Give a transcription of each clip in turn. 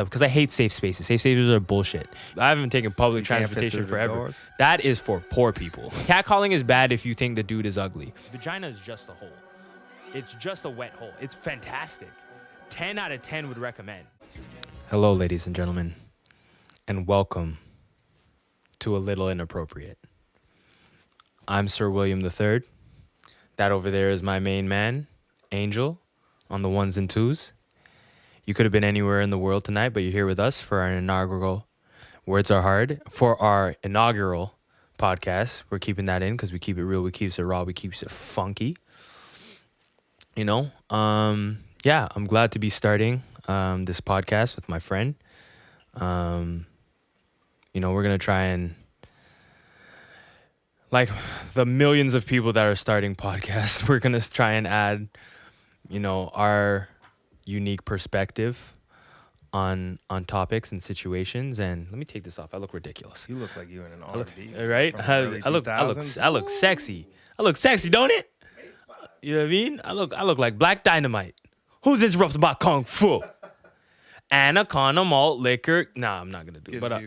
because I hate safe spaces. Safe spaces are bullshit. I haven't taken public transportation forever. Doors. That is for poor people. Catcalling is bad if you think the dude is ugly. Vagina is just a hole. It's just a wet hole. It's fantastic. 10 out of 10 would recommend. Hello, ladies and gentlemen, and welcome to A Little Inappropriate. I'm Sir William III. That over there is my main man, Angel, on the ones and twos. You could have been anywhere in the world tonight, but you're here with us for our inaugural Words Are Hard. For our inaugural podcast, we're keeping that in because we keep it real, we keep it raw, we keep it funky. You know, yeah, I'm glad to be starting this podcast with my friend. You know, we're going to try and, like the millions of people that are starting podcasts, we're going to try and add, you know, our unique perspective on topics and situations. And let me take this off. I look ridiculous. You look like you in an R&B. Right? I look sexy. I look sexy, don't it? You know what I mean? I look like Black Dynamite. Who's interrupted by Kung Fu? Anaconda malt liquor. Nah, I'm not gonna do it. But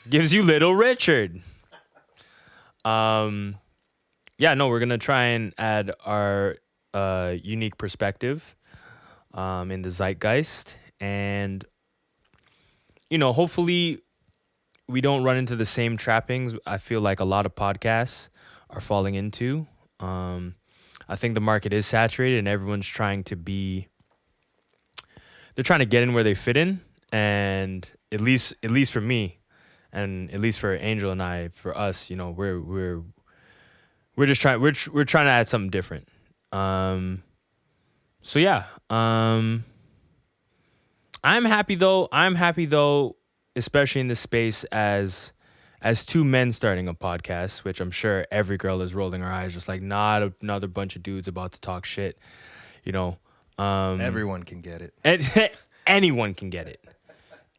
gives you Little Richard. Yeah, no, we're gonna try and add our unique perspective in the zeitgeist, and you know, hopefully we don't run into the same trappings I feel like a lot of podcasts are falling into. I think the market is saturated and everyone's trying to get in where they fit in, and at least for me, and at least for Angel and I, for us, you know, we're trying to add something different. So yeah, I'm happy though, especially in this space as two men starting a podcast, which I'm sure every girl is rolling her eyes, just like not another bunch of dudes about to talk shit, you know. Everyone can get it. Anyone can get it.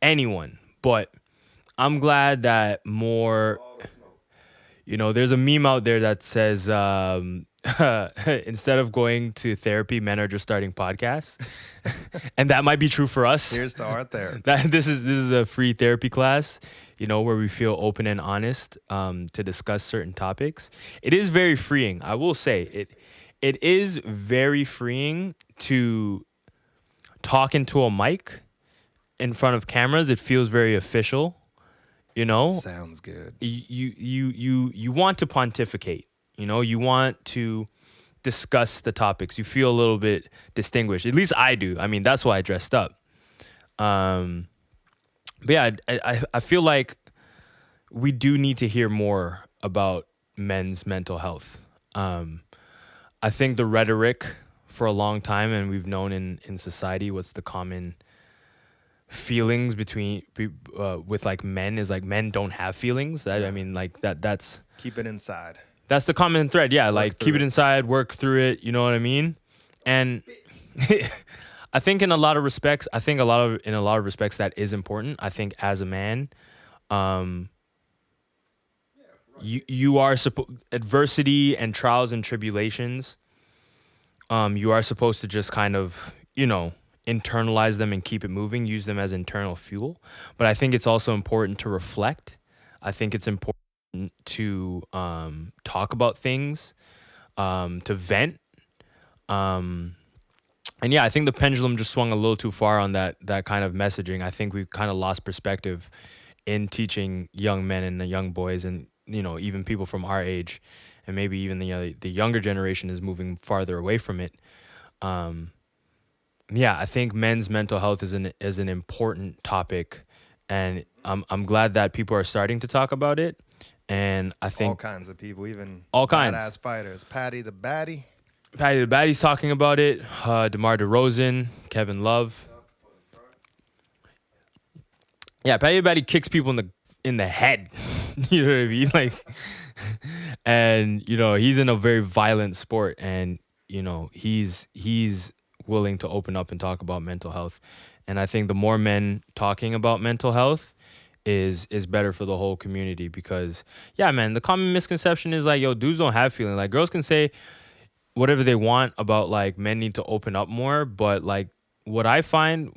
Anyone. But I'm glad that more, you know, there's a meme out there that says, instead of going to therapy, men are just starting podcasts. And that might be true for us. Here's to our therapy. This is a free therapy class, you know, where we feel open and honest to discuss certain topics. It is very freeing. I will say it is very freeing to talk into a mic in front of cameras. It feels very official, you know. Sounds good. You want to pontificate, you know. You want to discuss the topics. You feel a little bit distinguished. At least I do. I mean, that's why I dressed up. But yeah, I feel like we do need to hear more about men's mental health. I think the rhetoric for a long time, and we've known in society, what's the common feelings with like men is like men don't have feelings. That, I mean, like that's keep it inside. That's the common thread. Yeah, like keep it inside, work through it. You know what I mean? And I think in a lot of respects, that is important. I think as a man, you are adversity and trials and tribulations. You are supposed to just kind of, you know, internalize them and keep it moving, use them as internal fuel. But I think it's also important to reflect. I think it's important to talk about things, to vent. And yeah, I think the pendulum just swung a little too far on that kind of messaging. I think we've kind of lost perspective in teaching young men and the young boys, and, you know, even people from our age, and maybe even the younger generation is moving farther away from it. Yeah, I think men's mental health is an important topic, and I'm glad that people are starting to talk about it. And I think all kinds of people, even all kinds badass fighters. Patty the Baddie's talking about it. DeMar DeRozan, Kevin Love. Yeah, Patty the Baddie kicks people in the head. You know what I mean? Like, and you know, he's in a very violent sport, and you know, he's willing to open up and talk about mental health. And I think the more men talking about mental health is better for the whole community, because yeah, man, the common misconception is like, yo, dudes don't have feelings. Like, girls can say whatever they want about like men need to open up more, but like what I found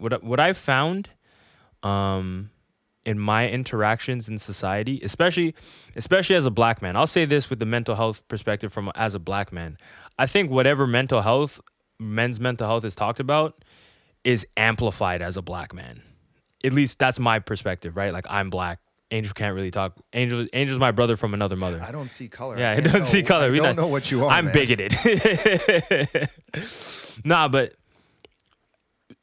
in my interactions in society, especially as a black man. I'll say this with the mental health perspective from as a black man. I think whatever men's mental health is talked about is amplified as a black man. At least that's my perspective, right? Like, I'm black. Angel can't really talk. Angel's my brother from another mother. I don't see color. Yeah, I don't see color. I don't know what you are. I'm man. bigoted. Nah, but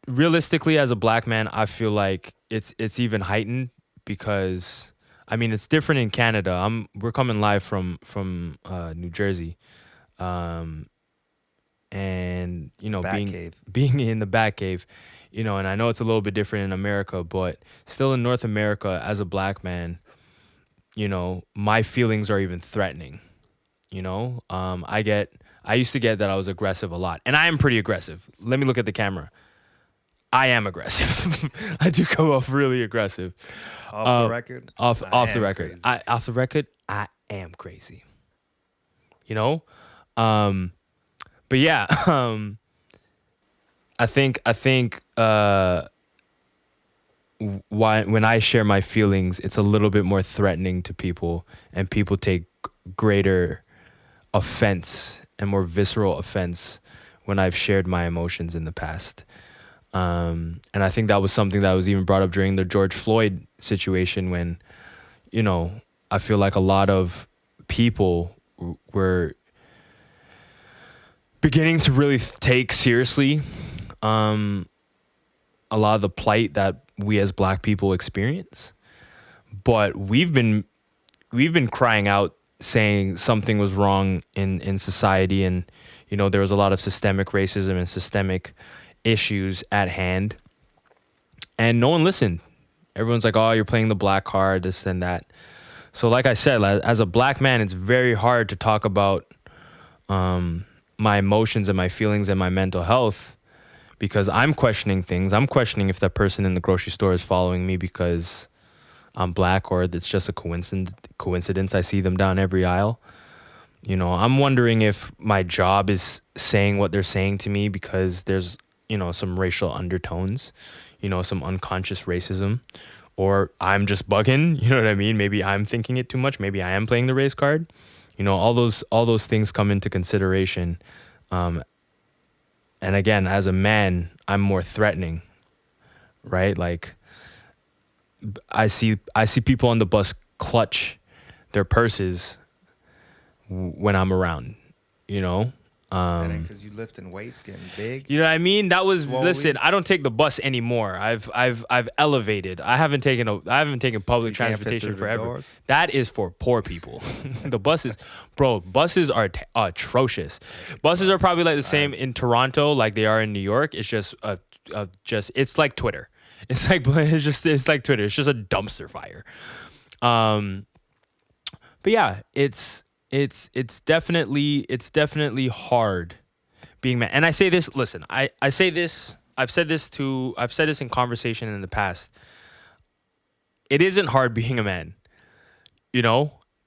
realistically, as a black man, I feel like it's even heightened because, I mean, it's different in Canada. We're coming live from New Jersey, and being in the Batcave, and I know it's a little bit different in America, but still in North America, as a black man, my feelings are even threatening. I used to get that I was aggressive a lot, and I am pretty aggressive. Let me look at the camera. I am aggressive. I do come off really aggressive. Off the record? Off the record. Off the record, I am crazy. But yeah, I think when I share my feelings, it's a little bit more threatening to people, and people take greater offense and more visceral offense when I've shared my emotions in the past. And I think that was something that was even brought up during the George Floyd situation when, I feel like a lot of people were beginning to really take seriously a lot of the plight that we as black people experience. But we've been crying out, saying something was wrong in society, and there was a lot of systemic racism and systemic issues at hand, and no one listened. Everyone's like, oh, you're playing the black card, this and that. So like I said, as a black man, it's very hard to talk about my emotions and my feelings and my mental health, because I'm questioning things. I'm questioning if that person in the grocery store is following me because I'm black, or it's just a coincidence I see them down every aisle. I'm wondering if my job is saying what they're saying to me because there's some racial undertones, some unconscious racism, or I'm just bugging, you know what I mean? Maybe I'm thinking it too much. Maybe I am playing the race card. All those things come into consideration. And again, as a man, I'm more threatening, right? Like, I see people on the bus clutch their purses when I'm around, That ain't because you lifting weights, getting big. You know what I mean? That was Slowly. Listen. I don't take the bus anymore. I've elevated. I haven't taken public transportation forever. Doors. That is for poor people. The buses, bro. Buses are atrocious. Buses are probably like the same in Toronto like they are in New York. It's just it's like Twitter. It's like Twitter. It's just a dumpster fire. But yeah, it's definitely hard being man. And I say this, listen, I say this, I've said this in conversation in the past. It isn't hard being a man,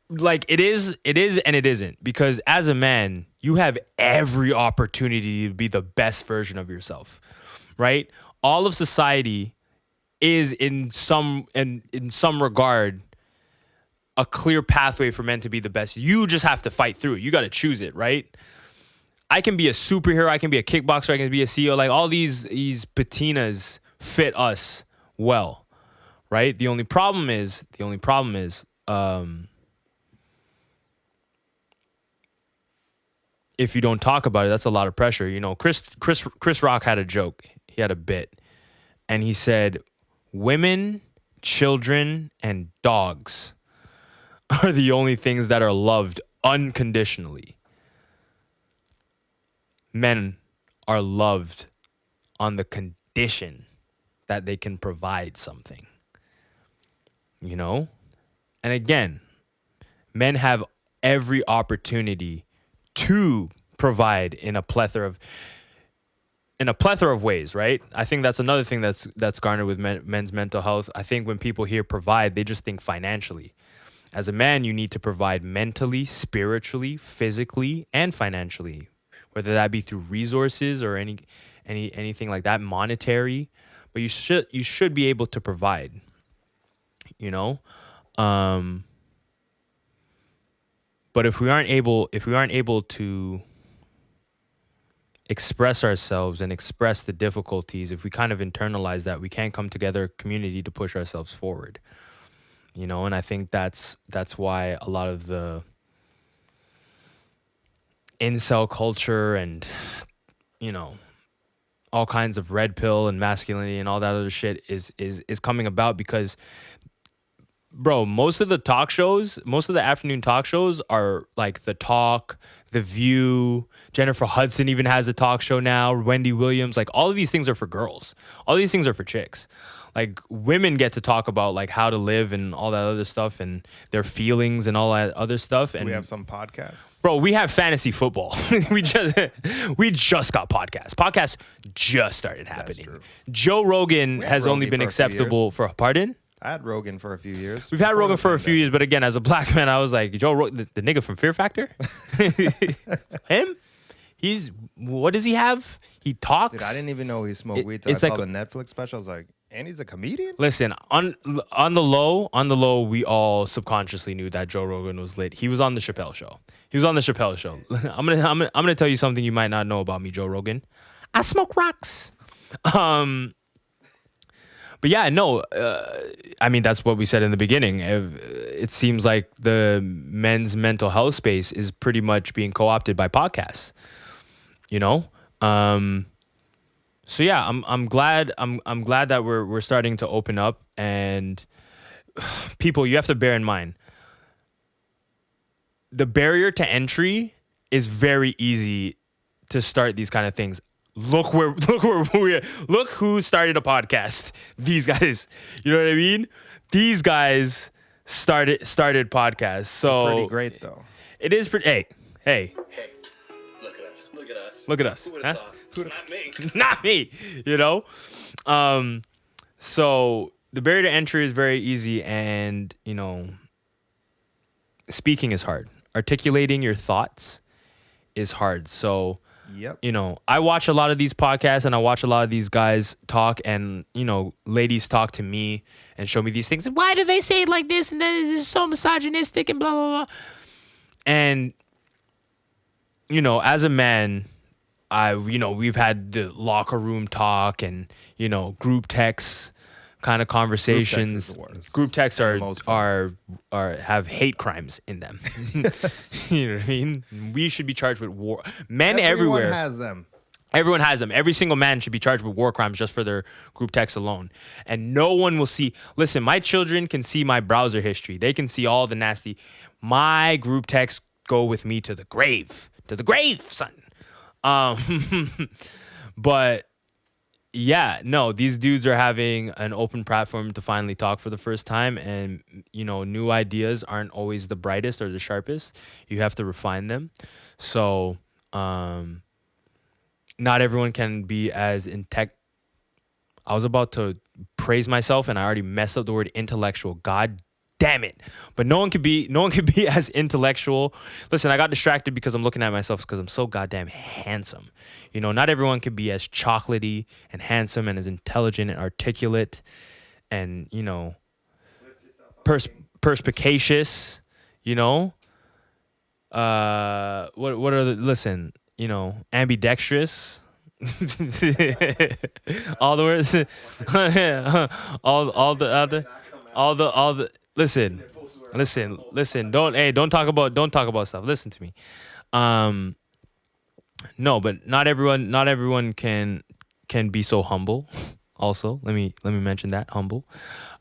like it is and it isn't, because as a man, you have every opportunity to be the best version of yourself, right? All of society is in some regard a clear pathway for men to be the best. You just have to fight through it. You got to choose it, right? I can be a superhero. I can be a kickboxer. I can be a CEO. Like, all these patinas fit us well, right? The only problem is, if you don't talk about it, that's a lot of pressure. Chris Rock had a joke. He had a bit, and he said, "Women, children, and dogs are the only things that are loved unconditionally. Men are loved on the condition that they can provide something." And again, men have every opportunity to provide in a plethora of ways, right? I think that's another thing that's garnered with men's mental health. I think when people hear provide, they just think financially. As a man, you need to provide mentally, spiritually, physically, and financially, whether that be through resources or anything like that, monetary. but you should be able to provide, you know? But if we aren't able to express ourselves and express the difficulties, if we kind of internalize that, we can't come together community to push ourselves forward, you know? And I think that's why a lot of the incel culture and, you know, all kinds of red pill and masculinity and all that other shit is coming about, because bro, most of the afternoon talk shows are like The Talk, The View. Jennifer Hudson even has a talk show now. Wendy Williams. Like, all of these things are for girls. All these things are for chicks. Like, women get to talk about like how to live and all that other stuff and their feelings and all that other stuff. And we have some podcasts. Bro, we have fantasy football. we just got podcasts. Podcasts just started happening. That's true. Joe Rogan has only been acceptable for, pardon? I had Rogan for a few years. We've had Rogan for a few years, but again, as a black man, I was like, Joe Rogan, the nigga from Fear Factor? Him? What does he have? He talks. Dude, I didn't even know he smoked weed till I saw the Netflix special. I was like, and he's a comedian? Listen, on the low, we all subconsciously knew that Joe Rogan was lit. He was on the Chappelle Show. I'm gonna tell you something you might not know about me, Joe Rogan. I smoke rocks. But yeah, no, I mean, that's what we said in the beginning. It seems like the men's mental health space is pretty much being co-opted by podcasts, you know? So yeah, I'm glad that we're starting to open up, and people, you have to bear in mind, the barrier to entry is very easy to start these kind of things. Look who started a podcast. These guys, you know what I mean? These guys started podcasts. So pretty great though. It is pretty. Hey. Look at us. Who would have thought? Not me. Not me. You know. So the barrier to entry is very easy, and you know, speaking is hard. Articulating your thoughts is hard. So. Yep. You know, I watch a lot of these podcasts and I watch a lot of these guys talk, and, you know, ladies talk to me and show me these things. Why do they say it like this? And then it's so misogynistic and blah, blah, blah. And, you know, as a man, we've had the locker room talk and, you know, group texts kind of conversations. Group texts are have hate crimes in them. You know what I mean? We should be charged with war. Men everywhere has them. Everyone has them. Every single man should be charged with war crimes just for their group text alone. And no one will see. Listen, my children can see my browser history. They can see all the nasty. My group texts go with me to the grave. To the grave, son. But yeah, no, these dudes are having an open platform to finally talk for the first time. And, you know, new ideas aren't always the brightest or the sharpest. You have to refine them. So, not everyone can be as I was about to praise myself and I already messed up the word intellectual. God damn it. But no one could be as intellectual. Listen, I got distracted because I'm looking at myself because I'm so goddamn handsome. You know, not everyone can be as chocolatey and handsome and as intelligent and articulate and, you know, perspicacious, you know. What are listen, you know, ambidextrous. All the words. all the Listen. Don't talk about stuff. Listen to me. No, but not everyone can be so humble. Also, let me mention that, humble.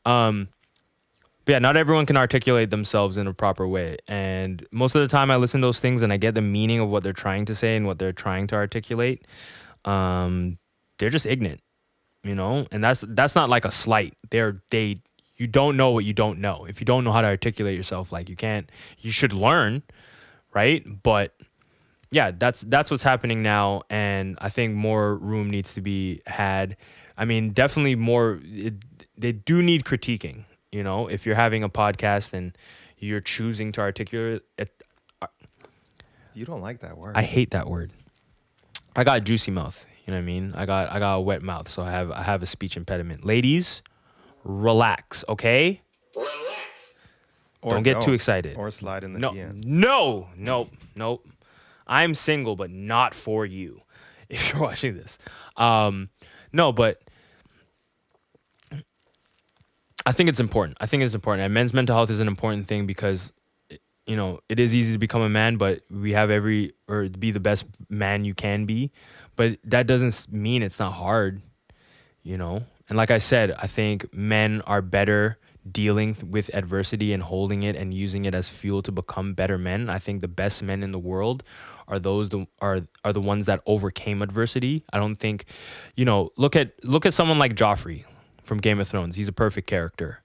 But yeah, not everyone can articulate themselves in a proper way. And most of the time I listen to those things and I get the meaning of what they're trying to say and what they're trying to articulate. They're just ignorant, you know? And that's not like a slight. You don't know what you don't know. If you don't know how to articulate yourself, like you should learn, right? But yeah, that's what's happening now. And I think more room needs to be had. I mean, definitely more, they do need critiquing, you know, if you're having a podcast and you're choosing to articulate it. You don't like that word. I hate that word. I got a juicy mouth. You know what I mean? I got a wet mouth, so I have a speech impediment. Ladies, relax, okay? Don't get too excited. Or slide in the No, DM. nope. I'm single, but not for you. If you're watching this, no, but I think it's important. And men's mental health is an important thing because, you know, it is easy to become a man, but we have be the best man you can be. But that doesn't mean it's not hard, you know? And like I said, I think men are better dealing with adversity and holding it and using it as fuel to become better men. I think the best men in the world are the ones that overcame adversity. I don't think, you know, look at someone like Joffrey from Game of Thrones. He's a perfect character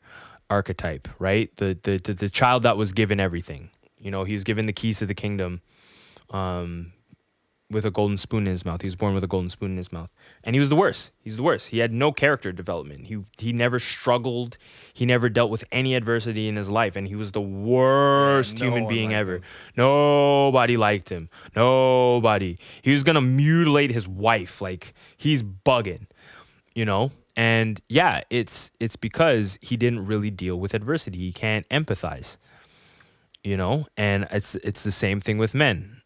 archetype, right? The child that was given everything. You know, he was given the keys to the kingdom with a golden spoon in his mouth. He was born with a golden spoon in his mouth. And he was the worst. He's the worst. He had no character development. He never struggled. He never dealt with any adversity in his life. And he was the worst human being ever. Nobody liked him. Nobody. He was going to mutilate his wife. Like, he's bugging, you know? And yeah, it's because he didn't really deal with adversity. He can't empathize, you know? And it's the same thing with men.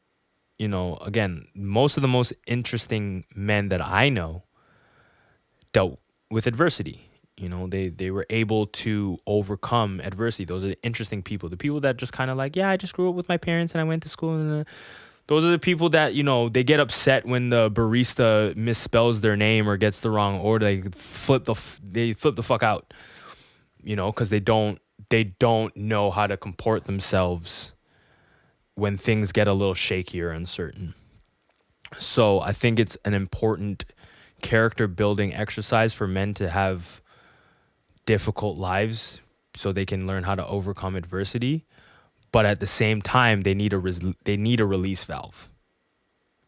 You know, again, most of the most interesting men that I know dealt with adversity. You know, they were able to overcome adversity. Those are the interesting people. The people that just kind of like, yeah, I just grew up with my parents and I went to school. And those are the people that, you know, they get upset when the barista misspells their name or gets the wrong order. They flip the fuck out, you know, because they don't know how to comport themselves when things get a little shaky or uncertain. So I think it's an important character building exercise for men to have difficult lives so they can learn how to overcome adversity. But at the same time, they need a release valve.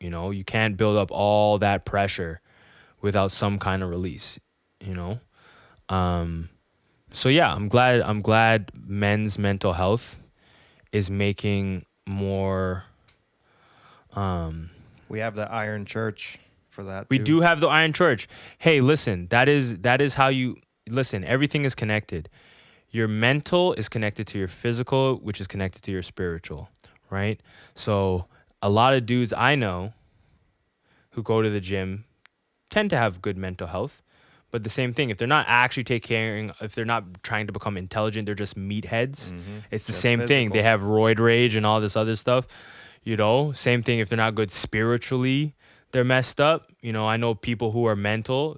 You know, you can't build up all that pressure without some kind of release, you know? So yeah, I'm glad men's mental health is making more. We have the Iron Church for that too. We do have the Iron Church. Hey, listen, that is how you listen. Everything is connected. Your mental is connected to your physical, which is connected to your spiritual, right? So a lot of dudes I know who go to the gym tend to have good mental health. But the same thing, if they're not actually if they're not trying to become intelligent, they're just meatheads. Mm-hmm. It's the same thing. They have roid rage and all this other stuff. You know, same thing if they're not good spiritually, they're messed up. You know, I know people who are mentally,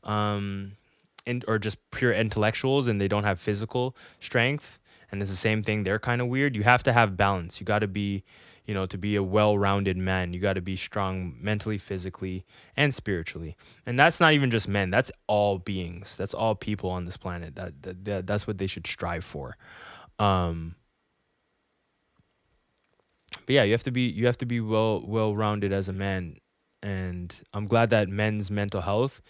or just pure intellectuals and they don't have physical strength. And it's the same thing. They're kind of weird. You have to have balance. You got to be, you know, to be a well-rounded man, you got to be strong mentally, physically, and spiritually. And that's not even just men. That's all beings. That's all people on this planet. That's what they should strive for. But yeah, you have to be well-rounded as a man. And I'm glad that men's mental health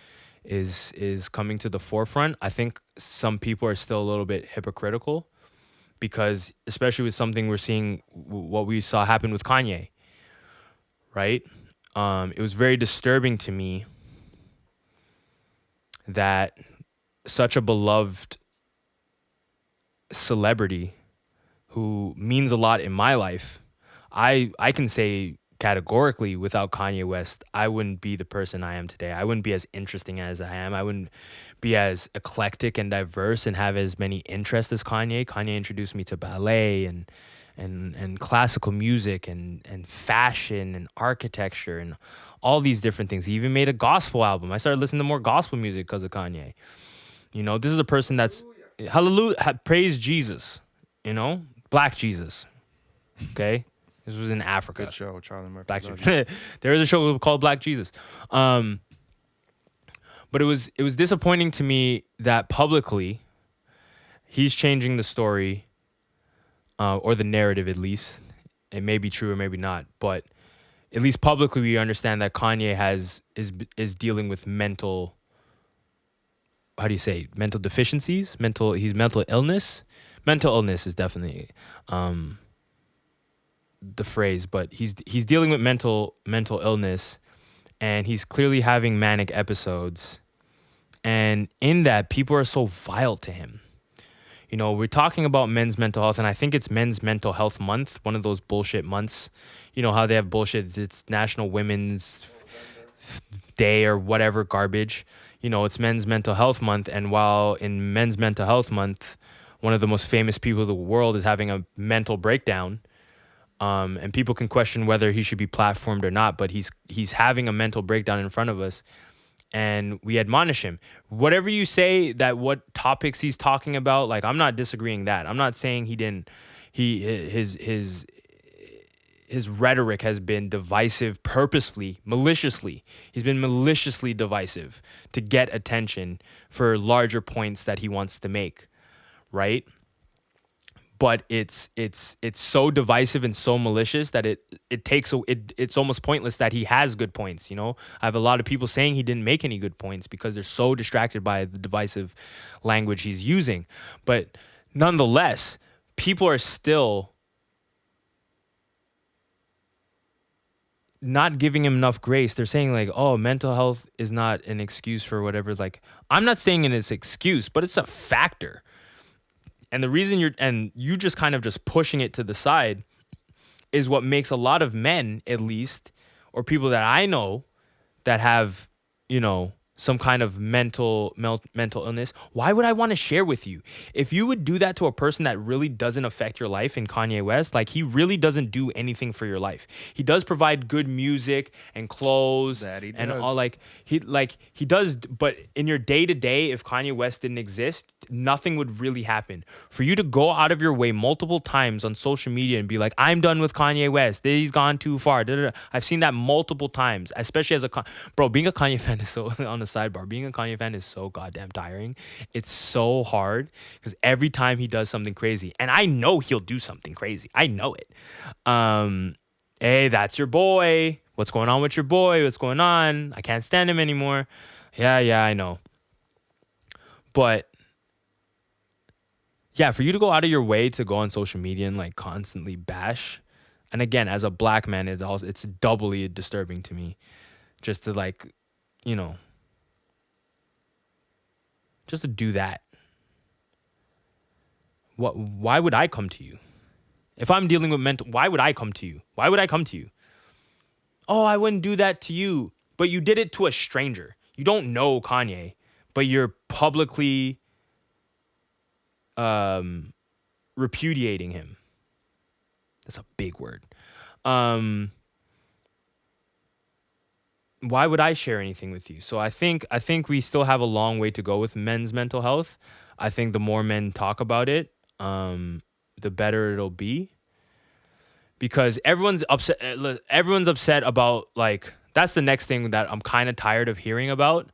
is coming to the forefront. I think some people are still a little bit hypocritical because especially with something we're seeing, what we saw happen with Kanye, right? It was very disturbing to me that such a beloved celebrity who means a lot in my life, I can say categorically without Kanye West, I wouldn't be the person I am today. I wouldn't be as interesting as I am. I wouldn't be as eclectic and diverse and have as many interests as Kanye. Kanye introduced me to ballet and classical music and fashion and architecture and all these different things. He even made a gospel album. I started listening to more gospel music because of Kanye. You know, this is a person that's hallelujah, praise Jesus, you know, Black Jesus. Okay. This was in Africa. Good show, Charlie Murphy. Black there is a show called Black Jesus. But it was disappointing to me that publicly he's changing the story, or the narrative at least. It may be true or maybe not, but at least publicly we understand that Kanye is dealing with mental, how do you say, mental deficiencies, mental illness. Mental illness is definitely the phrase, but he's dealing with mental illness, and he's clearly having manic episodes. And in that, people are so vile to him. You know, we're talking about men's mental health, and I think it's Men's Mental Health Month, one of those bullshit months. You know how they have bullshit, it's National Women's Day or whatever garbage. You know, it's Men's Mental Health Month, and while in Men's Mental Health Month, one of the most famous people in the world is having a mental breakdown, and people can question whether he should be platformed or not, but he's having a mental breakdown in front of us. And we admonish him. Whatever you say that what topics he's talking about, like, I'm not disagreeing that. I'm not saying his rhetoric has been divisive purposefully, maliciously. He's been maliciously divisive to get attention for larger points that he wants to make, right? But it's so divisive and so malicious that it's almost pointless that he has good points. You know, I have a lot of people saying he didn't make any good points because they're so distracted by the divisive language he's using. But nonetheless, people are still not giving him enough grace. They're saying like, oh, mental health is not an excuse for whatever. Like, I'm not saying it's an excuse, but it's a factor. And the reason you just kind of just pushing it to the side is what makes a lot of men, at least, or people that I know that have, you know, some kind of mental illness. Why would I want to share with you? If you would do that to a person that really doesn't affect your life in Kanye West, like, he really doesn't do anything for your life. He does provide good music and clothes and all, he does, but in your day to day, if Kanye West didn't exist, nothing would really happen. For you to go out of your way multiple times on social media and be like, I'm done with Kanye West, he's gone too far. I've seen that multiple times, especially as being a Kanye fan is so on the sidebar. Being a Kanye fan is so goddamn tiring. It's so hard because every time he does something crazy, and I know he'll do something crazy. I know it. Hey, that's your boy. What's going on with your boy? What's going on? I can't stand him anymore. Yeah, I know. But yeah, for you to go out of your way to go on social media and like constantly bash, and again, as a black man, it's doubly disturbing to me, just to like, you know, just to do that. Why would I come to you? If I'm dealing with mental, why would I come to you? Why would I come to you? Oh, I wouldn't do that to you, but you did it to a stranger. You don't know Kanye, but you're publicly repudiating him. That's a big word. Why would I share anything with you? So I think we still have a long way to go with men's mental health. I think the more men talk about it, the better it'll be. Because everyone's upset about, like, that's the next thing that I'm kind of tired of hearing about.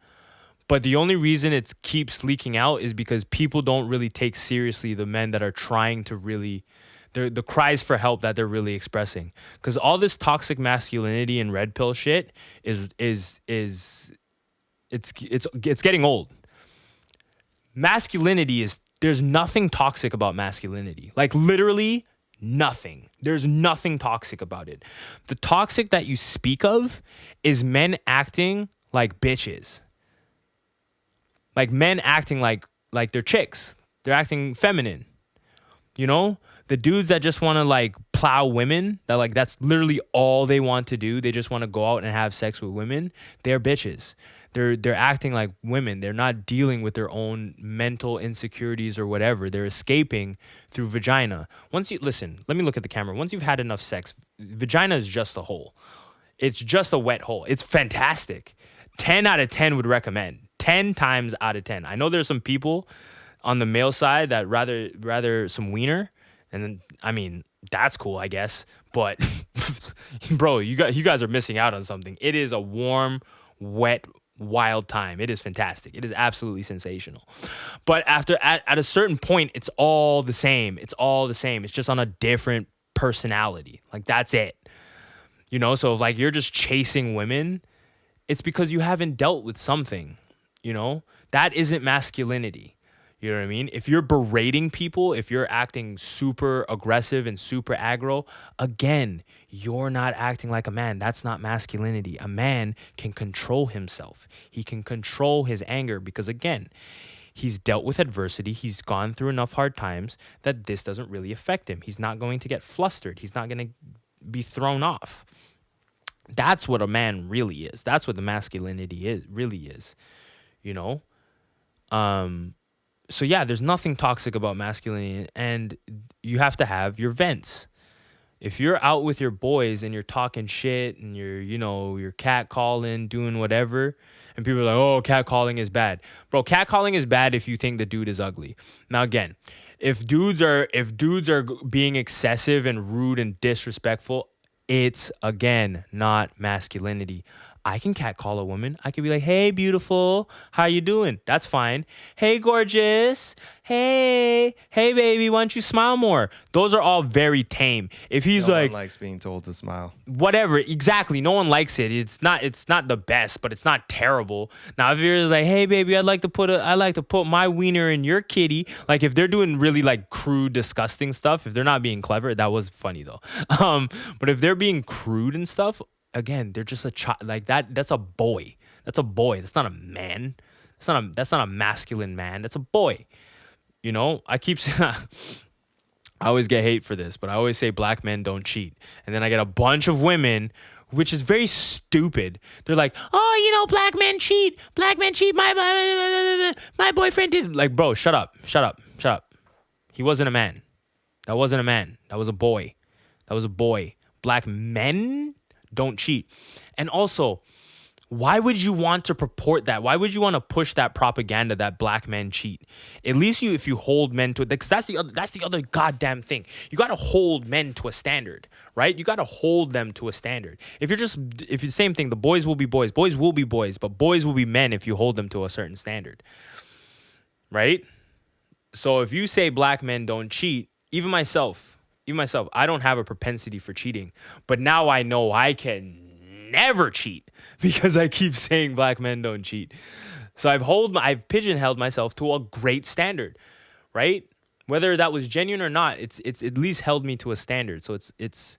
But the only reason it keeps leaking out is because people don't really take seriously the men that are trying to really, the cries for help that they're really expressing. Because all this toxic masculinity and red pill shit it's getting old. Masculinity there's nothing toxic about masculinity. Like, literally nothing. There's nothing toxic about it. The toxic that you speak of is men acting like bitches. Like, men acting like they're chicks. They're acting feminine. You know? The dudes that just want to, like, plow women, that, like, that's literally all they want to do. They just want to go out and have sex with women. They're bitches. They're acting like women. They're not dealing with their own mental insecurities or whatever. They're escaping through vagina. Listen, let me look at the camera. Once you've had enough sex, vagina is just a hole. It's just a wet hole. It's fantastic. 10 out of 10 would recommend. 10 times out of 10. I know there's some people on the male side that rather some wiener, and then, I mean, that's cool, I guess. But bro, you guys are missing out on something. It is a warm, wet, wild time. It is fantastic. It is absolutely sensational. But at a certain point, it's all the same. It's all the same. It's just on a different personality. Like, that's it. You know, so if, like, you're just chasing women, it's because you haven't dealt with something. You know, that isn't masculinity. You know what I mean? If you're berating people, if you're acting super aggressive and super aggro, again, you're not acting like a man. That's not masculinity. A man can control himself. He can control his anger because, again, he's dealt with adversity. He's gone through enough hard times that this doesn't really affect him. He's not going to get flustered. He's not going to be thrown off. That's what a man really is. That's what the masculinity really is, you know? So yeah, there's nothing toxic about masculinity, and you have to have your vents. If you're out with your boys and you're talking shit and you're catcalling, doing whatever, and people are like, oh, catcalling is bad. Bro, catcalling is bad if you think the dude is ugly. Now again, if dudes are being excessive and rude and disrespectful, it's again not masculinity. I can catcall a woman. I can be like, hey, beautiful, how you doing? That's fine. Hey, gorgeous. Hey, baby, why don't you smile more? Those are all very tame. If he's no like, one likes being told to smile. Whatever, exactly. No one likes it. It's not the best, but it's not terrible. Now, if you're like, hey, baby, I'd like to put my wiener in your kitty. Like if they're doing really like crude, disgusting stuff, if they're not being clever, that was funny though. But if they're being crude and stuff, again, they're just a child like that. That's a boy. That's a boy. That's not a man. That's not a masculine man. That's a boy. You know, I keep saying, I always get hate for this, but I always say black men don't cheat. And then I get a bunch of women, which is very stupid. They're like, oh, black men cheat. Black men cheat. My boyfriend did. Like, bro, shut up. He wasn't a man. That wasn't a man. That was a boy. Black men don't cheat. And also, why would you want to purport that? Why would you want to push that propaganda that black men cheat? At least if you hold men to it, because that's the other goddamn thing. You got to hold men to a standard, right? You got to hold them to a standard. If you're same thing, the boys will be boys. Boys will be boys, but boys will be men if you hold them to a certain standard, right? So if you say black men don't cheat, even myself, I don't have a propensity for cheating, but now I know I can never cheat because I keep saying black men don't cheat. So I've pigeonholed myself to a great standard, right? Whether that was genuine or not, it's at least held me to a standard. So it's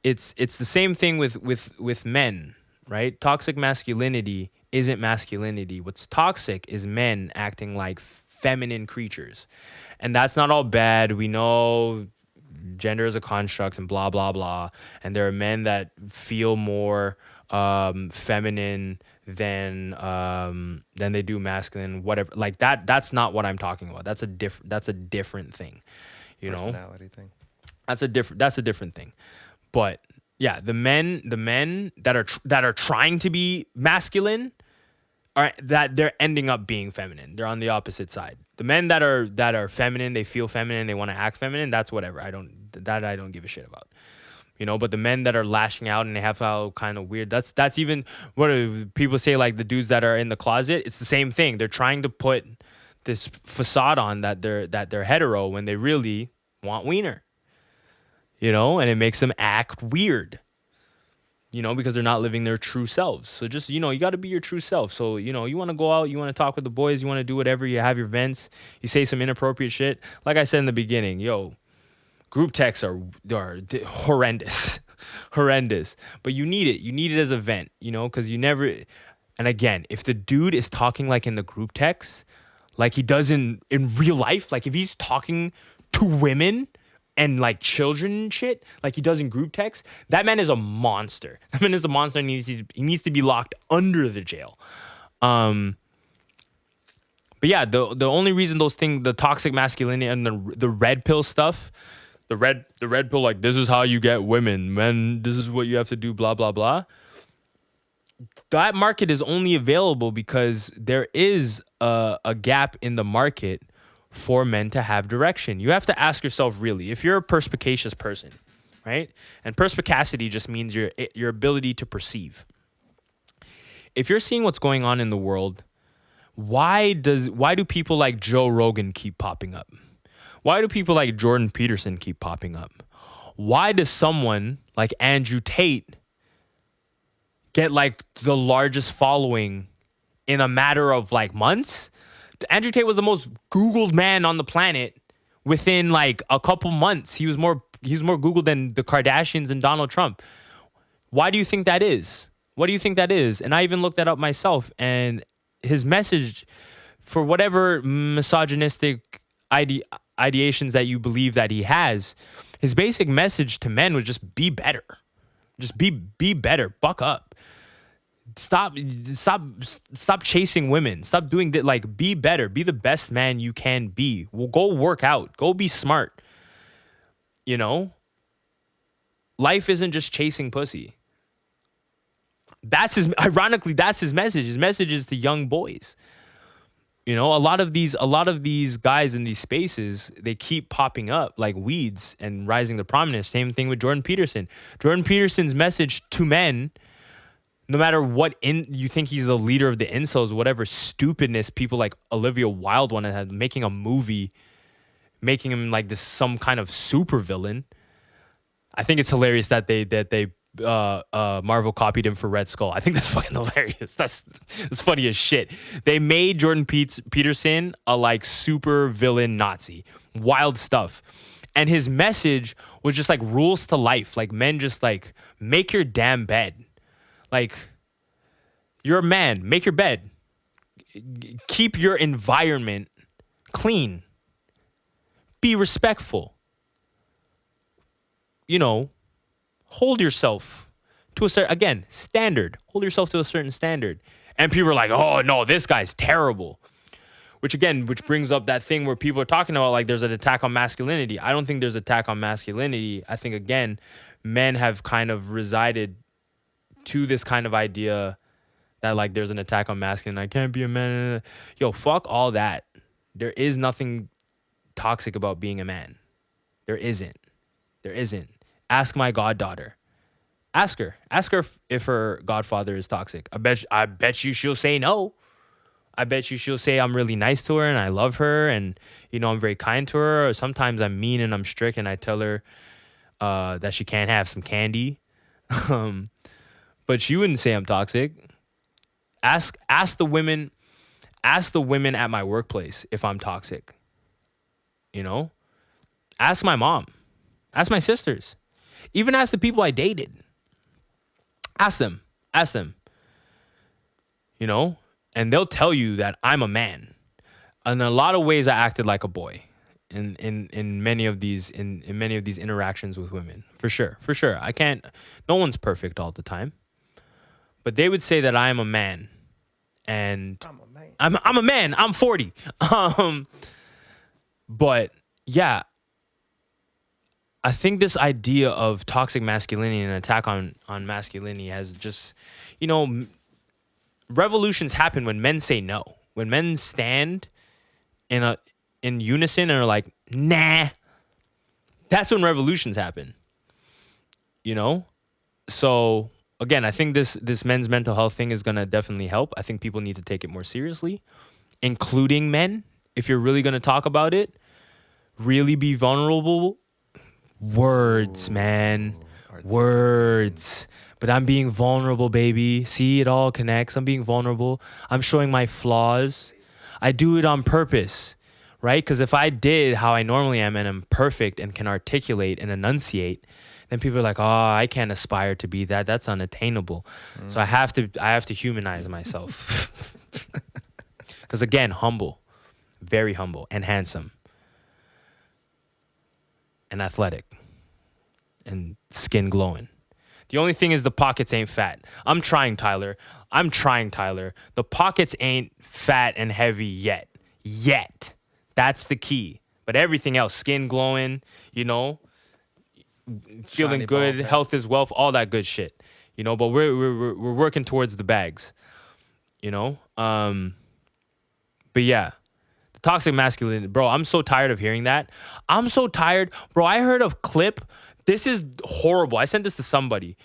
the same thing with men, right? Toxic masculinity isn't masculinity. What's toxic is men acting like feminine creatures, and that's not all bad. We know gender is a construct and blah blah blah, and there are men that feel more feminine than they do masculine, whatever. Like that's not what I'm talking about. That's a different thing, you know. Personality thing. That's a different thing. But yeah, the men that are trying to be masculine are that they're ending up being feminine. They're on the opposite side. The men that are feminine, they feel feminine, they want to act feminine, that's whatever. I don't give a shit about. You know, but the men that are lashing out and they have how kind of weird, that's even what people say, like the dudes that are in the closet, it's the same thing. They're trying to put this facade on that they're hetero when they really want wiener. You know, and it makes them act weird. You know, because they're not living their true selves. So just, you got to be your true self. So, you want to go out, you want to talk with the boys, you want to do whatever, you have your vents, you say some inappropriate shit. Like I said in the beginning, group texts are horrendous. Horrendous. But you need it. You need it as a vent, because you never, and again, if the dude is talking like in the group text, like he does in real life, like if he's talking to women and like children and shit, like he does in group text, that man is a monster. That man is a monster, and he needs to be locked under the jail. But yeah, the only reason those things, the toxic masculinity and the red pill stuff, the red pill, like this is how you get women, men, this is what you have to do, blah blah blah. That market is only available because there is a gap in the market for men to have direction. You have to ask yourself, really, if you're a perspicacious person, right? And perspicacity just means your ability to perceive. If you're seeing what's going on in the world, why do people like Joe Rogan keep popping up? Why do people like Jordan Peterson keep popping up? Why does someone like Andrew Tate get like the largest following in a matter of like months? Andrew Tate was the most Googled man on the planet within like a couple months. He was more Googled than the Kardashians and Donald Trump. Why do you think that is? What do you think that is? And I even looked that up myself. And his message, for whatever misogynistic ideations that you believe that he has, his basic message to men was just be better. Just be better. Buck up. Stop chasing women. Stop doing that. Like, be better. Be the best man you can be. Well, go work out. Go be smart. You know? Life isn't just chasing pussy. That's his message. His message is to young boys. You know, a lot of these guys in these spaces, they keep popping up like weeds and rising to prominence. Same thing with Jordan Peterson. Jordan Peterson's message to men, no matter what you think he's the leader of the incels, whatever stupidness people like Olivia Wilde want to have, making a movie, making him like this some kind of super villain. I think it's hilarious that they Marvel copied him for Red Skull. I think that's fucking hilarious. That's funny as shit. They made Jordan Peterson a like super villain Nazi. Wild stuff. And his message was just like rules to life. Like, men, just like make your damn bed. Like, you're a man, make your bed. Keep your environment clean. Be respectful. You know, hold yourself to a certain, again, standard. Hold yourself to a certain standard. And people are like, oh, no, this guy's terrible. Which brings up that thing where people are talking about, like, there's an attack on masculinity. I don't think there's an attack on masculinity. I think, again, men have kind of resided to this kind of idea that, like, there's an attack on masculinity. I can't be a man. Yo, fuck all that. There is nothing toxic about being a man. There isn't. Ask my goddaughter. Ask her if her godfather is toxic. I bet you she'll say no. I bet you she'll say I'm really nice to her and I love her and, you know, I'm very kind to her. Or sometimes I'm mean and I'm strict and I tell her that she can't have some candy. But she wouldn't say I'm toxic. Ask the women at my workplace if I'm toxic. You know? Ask my mom. Ask my sisters. Even ask the people I dated. Ask them. You know? And they'll tell you that I'm a man. In a lot of ways, I acted like a boy in many of these interactions with women. For sure. No one's perfect all the time. But they would say that I am a man. And I'm a man. I'm a man. I'm 40. But yeah, I think this idea of toxic masculinity and an attack on masculinity has just, you know, revolutions happen when men say no. When men stand in unison and are like, nah, that's when revolutions happen. You know? So again, I think this men's mental health thing is gonna definitely help. I think people need to take it more seriously, including men. If you're really gonna talk about it, really be vulnerable. Words, man. Words. But I'm being vulnerable, baby. See, it all connects. I'm being vulnerable. I'm showing my flaws. I do it on purpose, right? Because if I did how I normally am and I'm perfect and can articulate and enunciate, then people are like, oh, I can't aspire to be that. That's unattainable. So I have to humanize myself. Because again, humble. Very humble and handsome. And athletic. And skin glowing. The only thing is the pockets ain't fat. I'm trying, Tyler. The pockets ain't fat and heavy yet. That's the key. But everything else, skin glowing, you know, feeling Shiny good, ball, health is wealth, all that good shit. You know, but we're working towards the bags. You know? But yeah. The toxic masculinity. Bro, I'm so tired of hearing that. I'm so tired. Bro, I heard a clip. This is horrible. I sent this to somebody.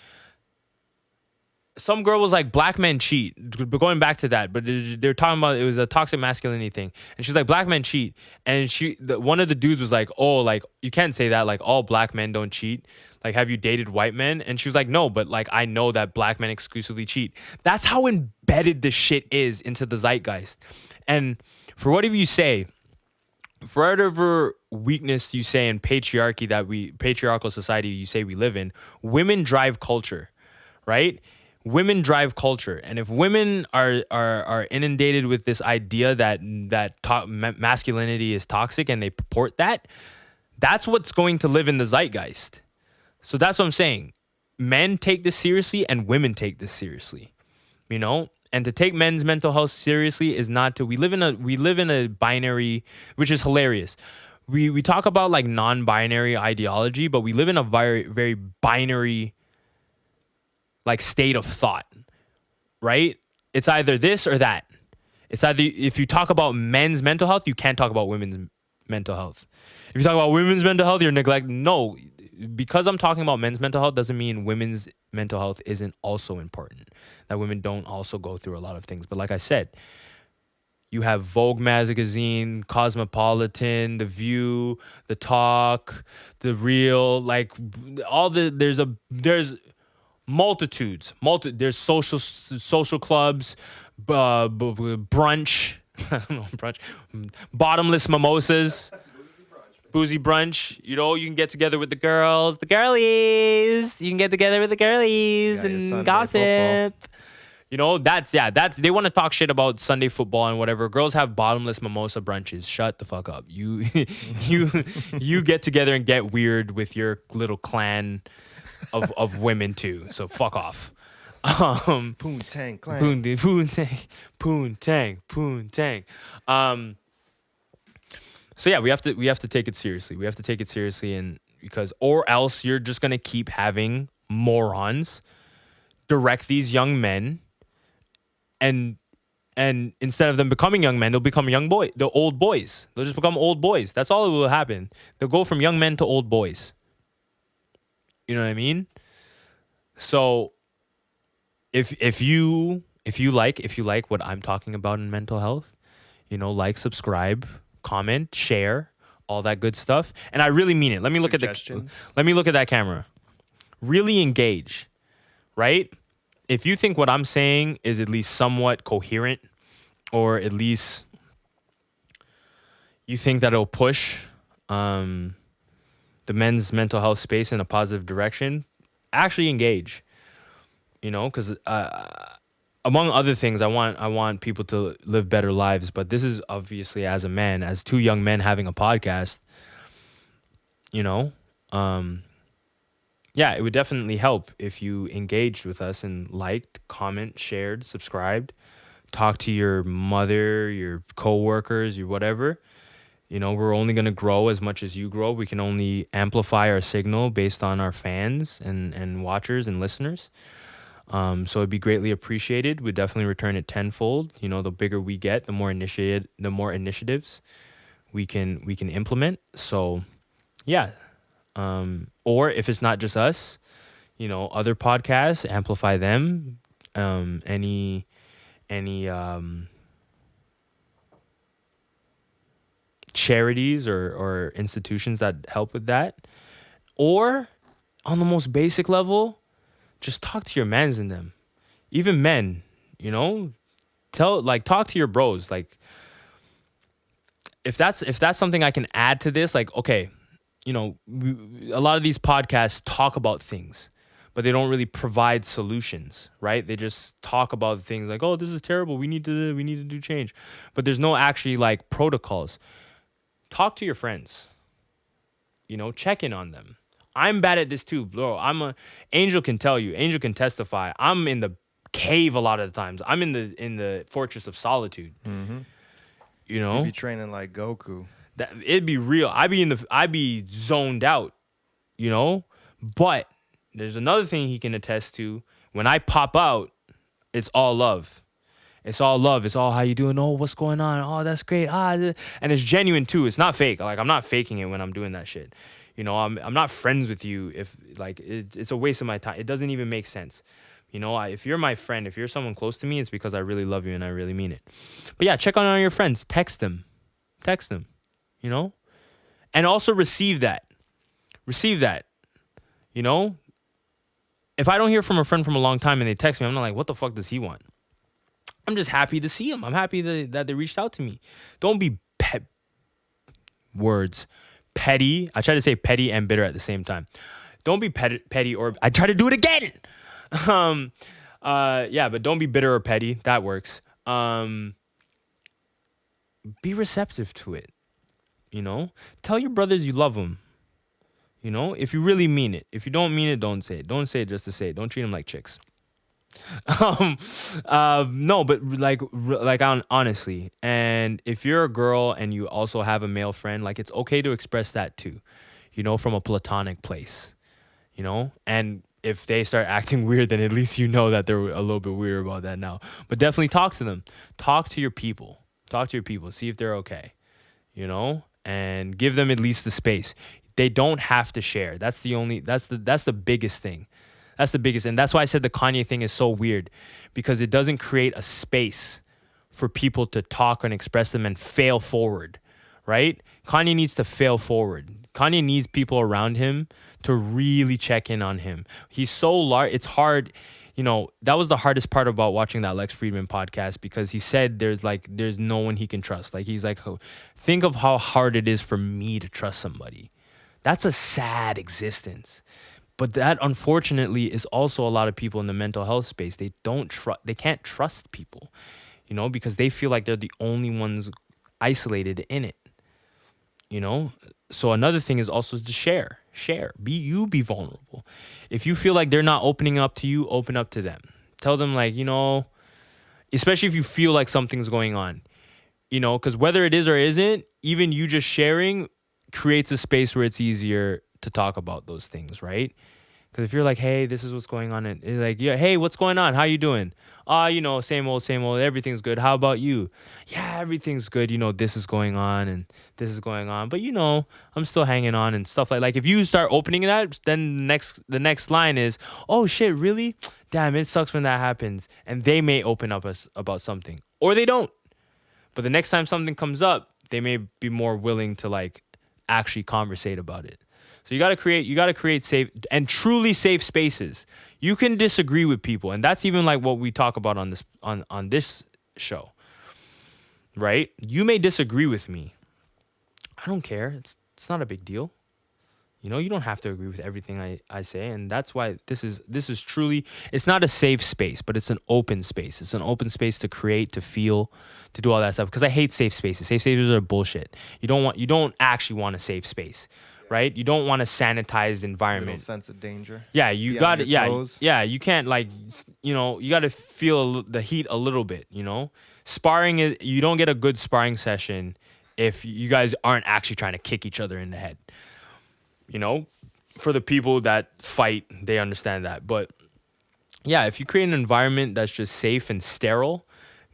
Some girl was like, black men cheat. Going back to that, but they're talking about, it was a toxic masculinity thing. And she's like, black men cheat. And one of the dudes was like, oh, like, you can't say that. Like, all black men don't cheat. Like, have you dated white men? And she was like, no, but like, I know that black men exclusively cheat. That's how embedded this shit is into the zeitgeist. And for whatever you say, for whatever weakness you say in patriarchal society you say we live in, women drive culture, right? Women drive culture, and if women are inundated with this idea that masculinity is toxic and they purport that, that's what's going to live in the zeitgeist. So that's what I'm saying. Men take this seriously, and women take this seriously. You know, and to take men's mental health seriously is not to. We live in a binary, which is hilarious. We talk about like non-binary ideology, but we live in a very very binary like state of thought, right? It's either this or that. It's either, if you talk about men's mental health, you can't talk about women's mental health. If you talk about women's mental health, you're neglecting. No, because I'm talking about men's mental health doesn't mean women's mental health isn't also important. That women don't also go through a lot of things. But like I said, you have Vogue magazine, Cosmopolitan, The View, The Talk, The Real, like there's multitudes. There's social clubs, brunch, I don't know, brunch, bottomless mimosas, boozy brunch. You know, you can get together with the girlies. You can get together with the girlies and gossip. Football. You know, that's they want to talk shit about Sunday football and whatever. Girls have bottomless mimosa brunches. Shut the fuck up. You get together and get weird with your little clan of women too. So fuck off. Poontang clan. Poontang. So yeah, we have to take it seriously. We have to take it seriously, and or else you're just gonna keep having morons direct these young men, and instead of them becoming young men, they'll become old boys. They'll just become old boys. That's all that will happen. They'll go from young men to old boys. You know what I mean? So if you like what I'm talking about in mental health, you know, like, subscribe, comment, share, all that good stuff. And I really mean it. Let me look at that camera. Really engage, right? If you think what I'm saying is at least somewhat coherent, or at least you think that it'll push the men's mental health space in a positive direction, actually engage. You know, because among other things, I want people to live better lives. But this is obviously, as a man, as two young men having a podcast, you know, yeah, it would definitely help if you engaged with us and liked, comment, shared, subscribed, talk to your mother, your coworkers, your whatever. You know, we're only going to grow as much as you grow. We can only amplify our signal based on our fans and watchers and listeners. So it'd be greatly appreciated. We'd definitely return it tenfold. You know, the bigger we get, the more initiatives we can implement. So yeah. Or if it's not just us, you know, other podcasts, amplify them. Any charities or institutions that help with that. Or on the most basic level, just talk to your mans in them. Even men, you know, talk to your bros. Like, if that's something I can add to this, like, okay, you know, a lot of these podcasts talk about things, but they don't really provide solutions, right? They just talk about things like, oh, this is terrible. We need to do change. But there's no actually like protocols. Talk to your friends. You know, check in on them. I'm bad at this too, bro. Angel can tell you. Angel can testify. I'm in the cave a lot of the times. I'm in the fortress of solitude. Mm-hmm. You know, you be training like Goku. It'd be real. I'd be zoned out. You know, but there's another thing he can attest to. When I pop out, it's all love. It's all love. It's all, how you doing? Oh, what's going on? Oh, that's great. And it's genuine too. It's not fake. Like, I'm not faking it when I'm doing that shit. You know, I'm not friends with you if, like, it's a waste of my time. It doesn't even make sense. You know, if you're my friend, if you're someone close to me, it's because I really love you and I really mean it. But yeah, check on your friends. Text them. You know? And also receive that. You know? If I don't hear from a friend from a long time and they text me, I'm not like, what the fuck does he want? I'm just happy to see them. I'm happy that they reached out to me. Don't be petty. I try to say petty and bitter at the same time. Don't be petty or I try to do it again. But don't be bitter or petty. That works. Be receptive to it. Tell your brothers you love them. If you really mean it. If you don't mean it, don't say it. Don't say it just to say it. Don't treat them like chicks. No, but honestly, and if you're a girl and you also have a male friend, like it's okay to express that too, from a platonic place, and if they start acting weird, then at least that they're a little bit weird about that now. But definitely talk to them. Talk to your people. See if they're okay, and give them at least the space. They don't have to share. That's the biggest thing. That's the biggest. And that's why I said the Kanye thing is so weird, because it doesn't create a space for people to talk and express them and fail forward, right? Kanye needs to fail forward. Kanye needs people around him to really check in on him. He's so large. It's hard. That was the hardest part about watching that Lex Fridman podcast, because he said there's no one he can trust. Like, he's like, think of how hard it is for me to trust somebody. That's a sad existence. But that, unfortunately, is also a lot of people in the mental health space. They can't trust people, because they feel like they're the only ones isolated in it, So another thing is also to share. Be vulnerable. If you feel like they're not opening up to you, open up to them. Tell them, especially if you feel like something's going on, because whether it is or isn't, even you just sharing creates a space where it's easier to talk about those things, right? Because if you're like, hey, this is what's going on, and it's like, yeah, hey, what's going on? How you doing? Same old, everything's good. How about you? Yeah, everything's good. This is going on and this is going on, but I'm still hanging on and stuff like if you start opening that, then the next line is, oh shit, really? Damn, it sucks when that happens. And they may open up about something, or they don't. But the next time something comes up, they may be more willing to actually conversate about it. So you got to create safe and truly safe spaces. You can disagree with people, and that's even what we talk about on this show. Right? You may disagree with me. I don't care. It's not a big deal. You don't have to agree with everything I say, and that's why this is truly, it's not a safe space, but it's an open space. It's an open space to create, to feel, to do all that stuff, because I hate safe spaces. Safe spaces are bullshit. You don't actually want a safe space. Right? You don't want a sanitized environment. A little sense of danger. Yeah, you got it. Yeah. You can't you got to feel the heat a little bit. Sparring is, you don't get a good sparring session if you guys aren't actually trying to kick each other in the head. For the people that fight, they understand that. But yeah, if you create an environment that's just safe and sterile,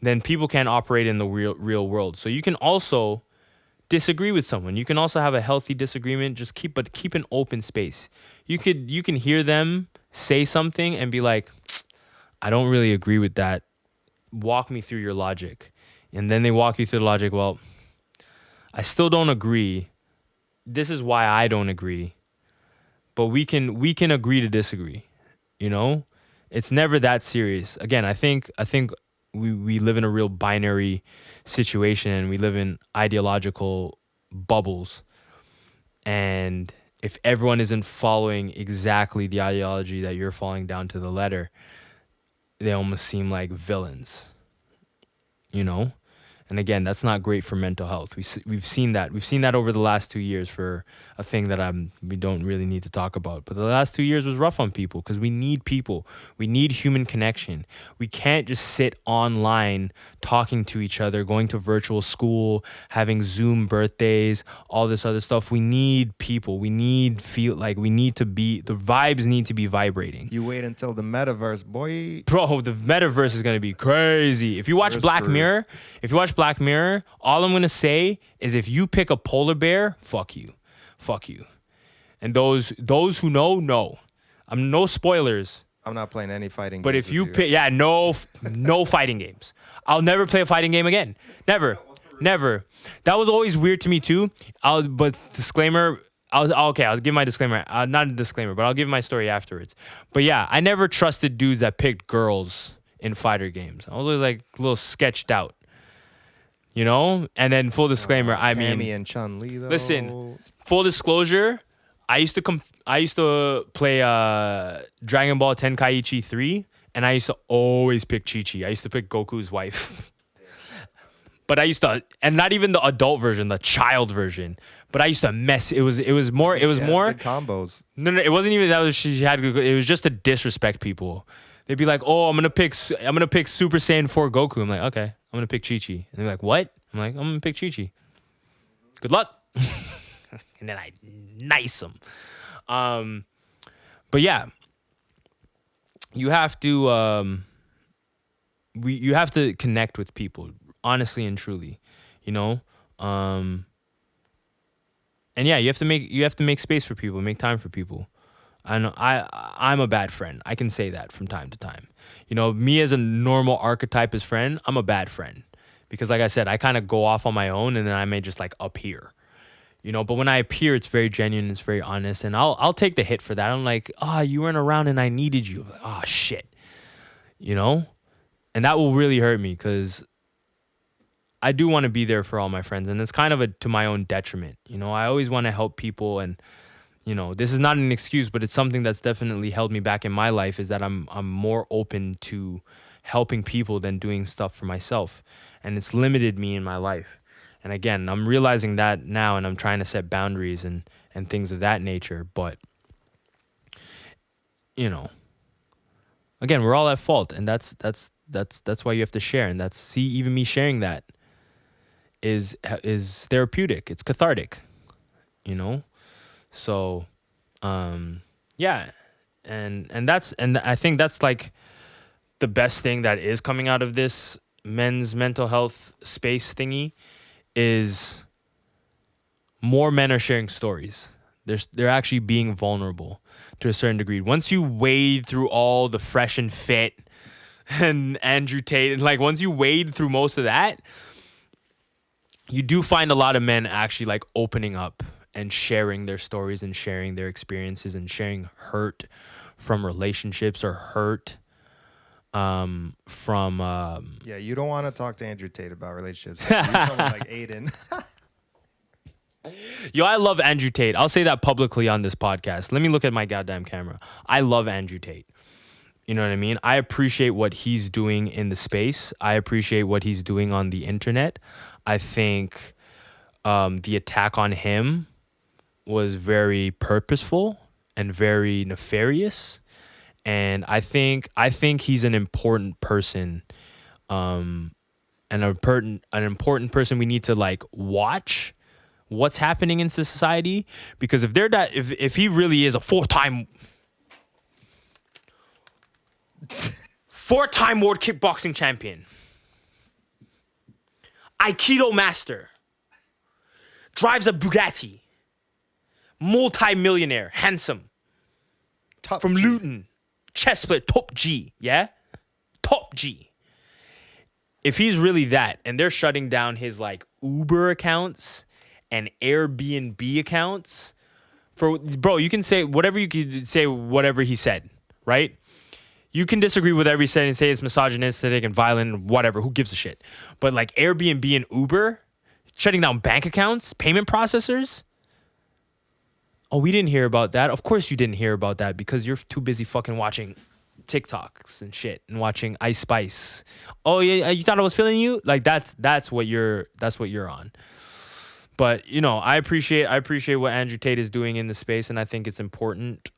then people can't operate in the real world. So you can also disagree with someone. You can also have a healthy disagreement. Just keep an open space. You can hear them say something and be like, I don't really agree with that. Walk me through your logic. And then they walk you through the logic. Well, I still don't agree. This is why I don't agree. But we can agree to disagree. It's never that serious. Again, I think we live in a real binary situation, and we live in ideological bubbles. And if everyone isn't following exactly the ideology that you're following down to the letter, they almost seem like villains, And again, that's not great for mental health. We've seen that. We've seen that over the last 2 years for a thing that we don't really need to talk about. But the last 2 years was rough on people, because we need people. We need human connection. We can't just sit online talking to each other, going to virtual school, having Zoom birthdays, all this other stuff. We need people. We need the vibes need to be vibrating. You wait until the metaverse, boy. Bro, the metaverse is going to be crazy. If you watch Black Mirror, all I'm going to say is, if you pick a polar bear, fuck you. And those who know. I'm no spoilers. I'm not playing any fighting games. But if you pick, no fighting games. I'll never play a fighting game again. Never. That was always weird to me too. But disclaimer, I'll give my disclaimer. Not a disclaimer, but I'll give my story afterwards. But yeah, I never trusted dudes that picked girls in fighter games. I was always like a little sketched out, you know? And then full disclaimer, I mean, Cammy and Chun-Li though. listen, full disclosure, I used to play Dragon Ball Tenkaichi 3, and I used to always pick Chi-Chi. I used to pick Goku's wife. But I used to, and not even the adult version, the child version. But I used to mess. It was more. Good combos. No, it wasn't even that. She had. It was just to disrespect people. They'd be like, "Oh, I'm gonna pick Super Saiyan 4 Goku." I'm like, "Okay, I'm gonna pick Chi-Chi." And they're like, "What?" I'm like, "I'm gonna pick Chi-Chi." Good luck. And then I nice them. But yeah, you have to. You have to connect with people. Honestly and truly, you know, and yeah, you have to make space for people, make time for people. I know I'm a bad friend. I can say that from time to time. You know, me as a normal archetype as friend, I'm a bad friend because, like I said, I kind of go off on my own, and then I may just like appear, you know. But when I appear, it's very genuine, it's very honest, and I'll take the hit for that. I'm like, you weren't around and I needed you. Like, shit, you know, and that will really hurt me because I do want to be there for all my friends, and it's kind of to my own detriment. You know, I always want to help people, and you know, this is not an excuse, but it's something that's definitely held me back in my life, is that I'm more open to helping people than doing stuff for myself, and it's limited me in my life. And again, I'm realizing that now, and I'm trying to set boundaries and things of that nature. But you know, again, we're all at fault, and that's why you have to share, and even me sharing that is therapeutic. It's cathartic, you know? So, yeah. And I think that's like the best thing that is coming out of this men's mental health space thingy is more men are sharing stories. They're actually being vulnerable to a certain degree. Once you wade through all the Fresh and Fit and Andrew Tate, and like once you wade through most of that, you do find a lot of men actually like opening up and sharing their stories and sharing their experiences and sharing hurt from relationships or hurt from yeah, you don't want to talk to Andrew Tate about relationships. You're someone like Aiden. Yo, I love Andrew Tate. I'll say that publicly on this podcast. Let me look at my goddamn camera. I love Andrew Tate. You know what I mean? I appreciate what he's doing in the space. I appreciate what he's doing on the internet. I think the attack on him was very purposeful and very nefarious. And I think he's an important person, and an important person we need to like watch what's happening in society, because if he really is a four-time world kickboxing champion, Aikido master, drives a Bugatti, multi-millionaire, handsome, Top from G. Luton, chess player, top G, yeah? Top G. If he's really that, and they're shutting down his like Uber accounts and Airbnb accounts, bro, you can say whatever he said, right? You can disagree with every said and say it's misogynistic and violent, whatever. Who gives a shit? But like Airbnb and Uber shutting down bank accounts, payment processors. Oh, we didn't hear about that. Of course you didn't hear about that because you're too busy fucking watching TikToks and shit and watching Ice Spice. Oh yeah, you thought I was feeling you? Like that's what you're on. But you know, I appreciate what Andrew Tate is doing in the space, and I think it's important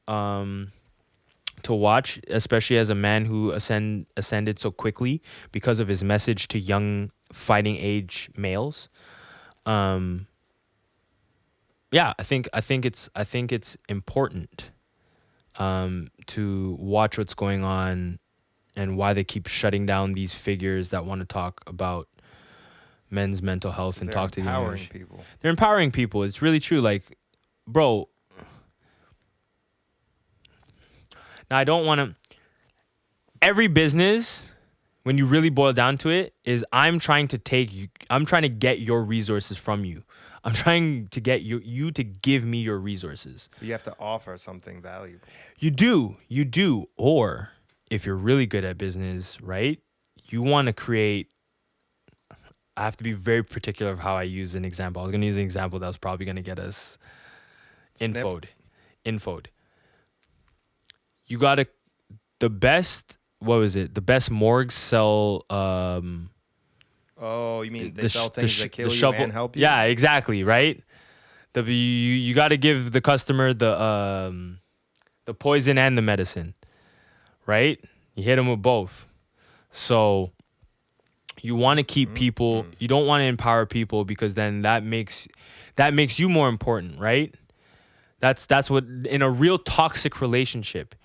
to watch, especially as a man who ascended so quickly because of his message to young fighting age males. Yeah, I think it's important to watch what's going on and why they keep shutting down these figures that want to talk about men's mental health and talk to the empowering people. They're empowering people. It's really true. Like, bro. Now I don't want to. Every business, when you really boil down to it, is I'm trying to get your resources from you. I'm trying to get you to give me your resources. You have to offer something valuable. You do. Or if you're really good at business, right, you want to create. I have to be very particular of how I use an example. I was going to use an example that was probably going to get us infoed. You got to, the best, what was it? The best morgues sell, oh, you mean they sell things that kill you and help you? Yeah, exactly, right? You got to give the customer the poison and the medicine, right? You hit them with both. So you want to keep people, you don't want to empower people, because then that makes you more important, right? That's what, in a real toxic relationship,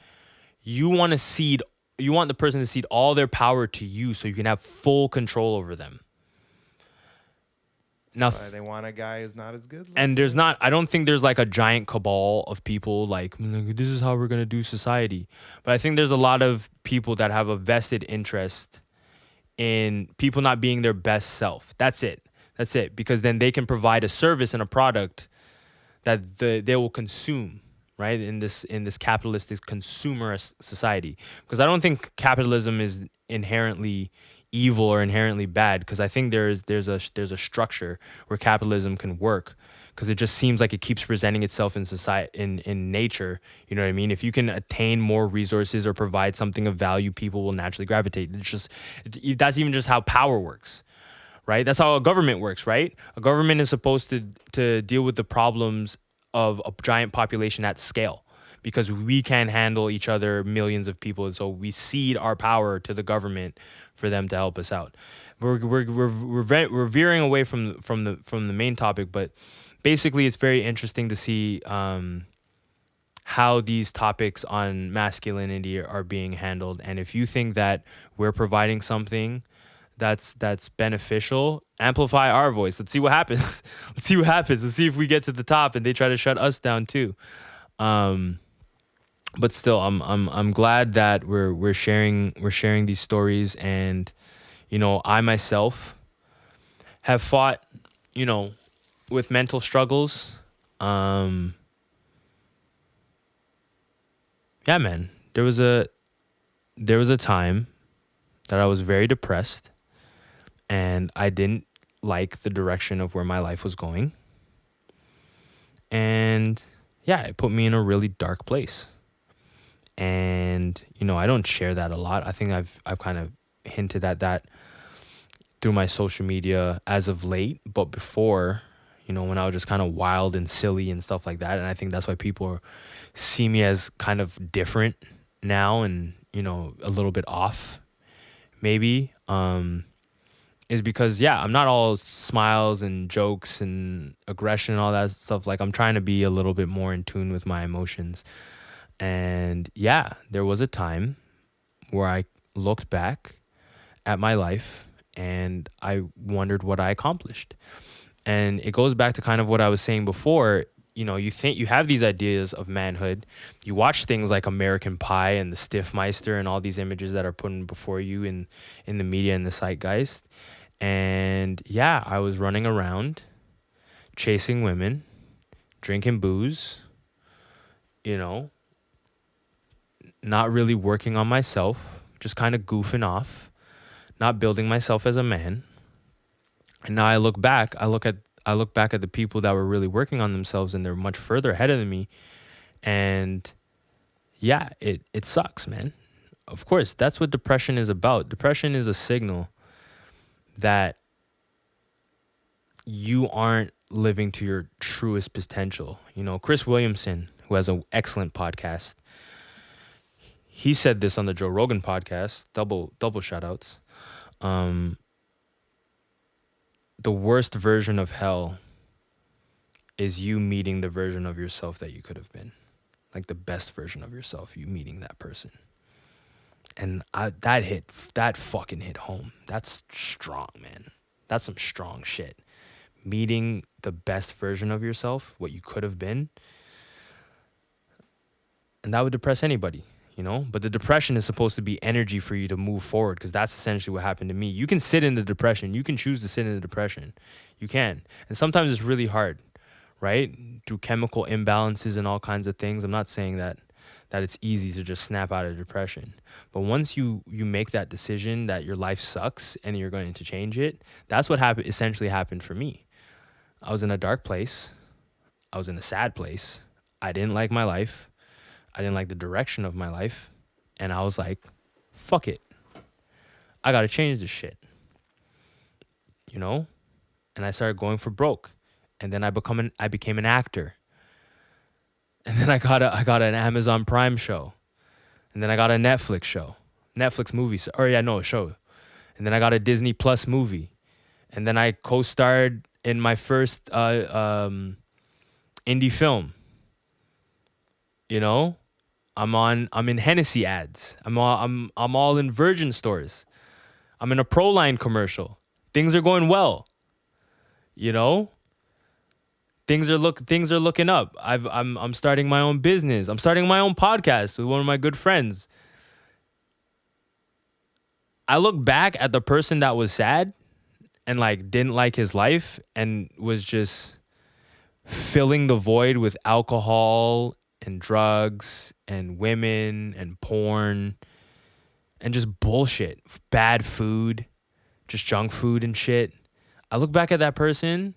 you want the person to cede all their power to you so you can have full control over them. Now, they want a guy who's not as good. And I don't think there's like a giant cabal of people like, this is how we're going to do society. But I think there's a lot of people that have a vested interest in people not being their best self. That's it. Because then they can provide a service and a product that they will consume, right? In this capitalistic consumer society. Because I don't think capitalism is inherently evil or inherently bad, because I think there's a structure where capitalism can work, because it just seems like it keeps presenting itself in society, in nature. You know what I mean? If you can attain more resources or provide something of value, people will naturally gravitate. That's even just how power works, right? That's how a government works, right? A government is supposed to deal with the problems of a giant population at scale, because we can't handle each other, millions of people, so we cede our power to the government for them to help us out. We're veering away from the main topic, but basically it's very interesting to see how these topics on masculinity are being handled. And if you think that we're providing something that's beneficial, amplify our voice. Let's see what happens. Let's see if we get to the top and they try to shut us down too. But still, I'm glad that we're sharing these stories. And I myself have fought with mental struggles. Yeah, man, there was a time that I was very depressed and I didn't like the direction of where my life was going. And yeah, it put me in a really dark place. And, I don't share that a lot. I think I've kind of hinted at that through my social media as of late. But before, when I was just kind of wild and silly and stuff like that. And I think that's why people see me as kind of different now and, a little bit off, maybe, is because, yeah, I'm not all smiles and jokes and aggression and all that stuff. Like, I'm trying to be a little bit more in tune with my emotions. And yeah, there was a time where I looked back at my life and I wondered what I accomplished. And it goes back to kind of what I was saying before. You think you have these ideas of manhood. You watch things like American Pie and the Stiffmeister and all these images that are put before you in the media and the zeitgeist. And yeah, I was running around chasing women, drinking booze, not really working on myself, just kind of goofing off, not building myself as a man. And now I look back at the people that were really working on themselves, and they're much further ahead of me. And yeah, it sucks, man. Of course, that's what depression is about. Depression is a signal that you aren't living to your truest potential. Chris Williamson, who has an excellent podcast, he said this on the Joe Rogan podcast, double shout outs. The worst version of hell is you meeting the version of yourself that you could have been. Like the best version of yourself, you meeting that person. And that fucking hit home. That's strong, man. That's some strong shit. Meeting the best version of yourself, what you could have been. And that would depress anybody. But the depression is supposed to be energy for you to move forward, because that's essentially what happened to me. You can sit in the depression. You can choose to sit in the depression. You can. And sometimes it's really hard, right? Through chemical imbalances and all kinds of things. I'm not saying that that it's easy to just snap out of depression. But once you make that decision that your life sucks and you're going to change it, that's what essentially happened for me. I was in a dark place. I was in a sad place. I didn't like my life. I didn't like the direction of my life. And I was like, fuck it. I got to change this shit. You know? And I started going for broke. And then I became an actor. And then I got an Amazon Prime show. And then I got a Netflix show. Netflix movie. A show. And then I got a Disney Plus movie. And then I co-starred in my first indie film. You know? I'm in Hennessy ads. I'm all in Virgin stores. I'm in a Proline commercial. Things are going well. You know? Things are looking up. I'm starting my own business. I'm starting my own podcast with one of my good friends. I look back at the person that was sad and like didn't like his life and was just filling the void with alcohol and drugs and women and porn and just bullshit, bad food, just junk food and shit. I look back at that person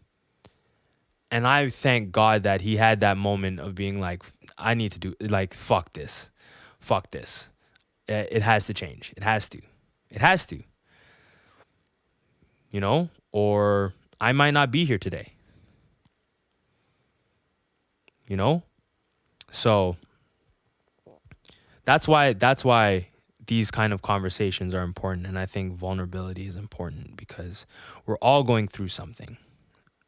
and I thank God that he had that moment of being like, I need to do, like, fuck this. It has to change. It has to. You know? Or I might not be here today. You know? So that's why these kind of conversations are important. And I think vulnerability is important because we're all going through something,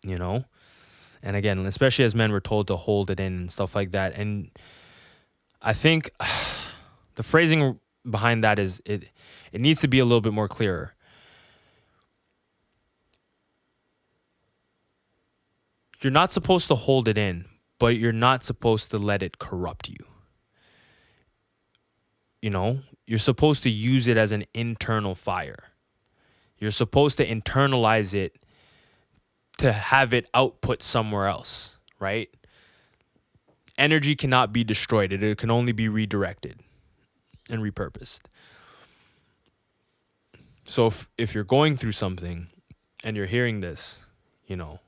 you know? And again, especially as men, we're told to hold it in and stuff like that. And I think the phrasing behind that is it needs to be a little bit more clearer. You're not supposed to hold it in, but you're not supposed to let it corrupt you. You know, you're supposed to use it as an internal fire. You're supposed to internalize it to have it output somewhere else, right? Energy cannot be destroyed. It can only be redirected and repurposed. So if you're going through something and you're hearing this, you know,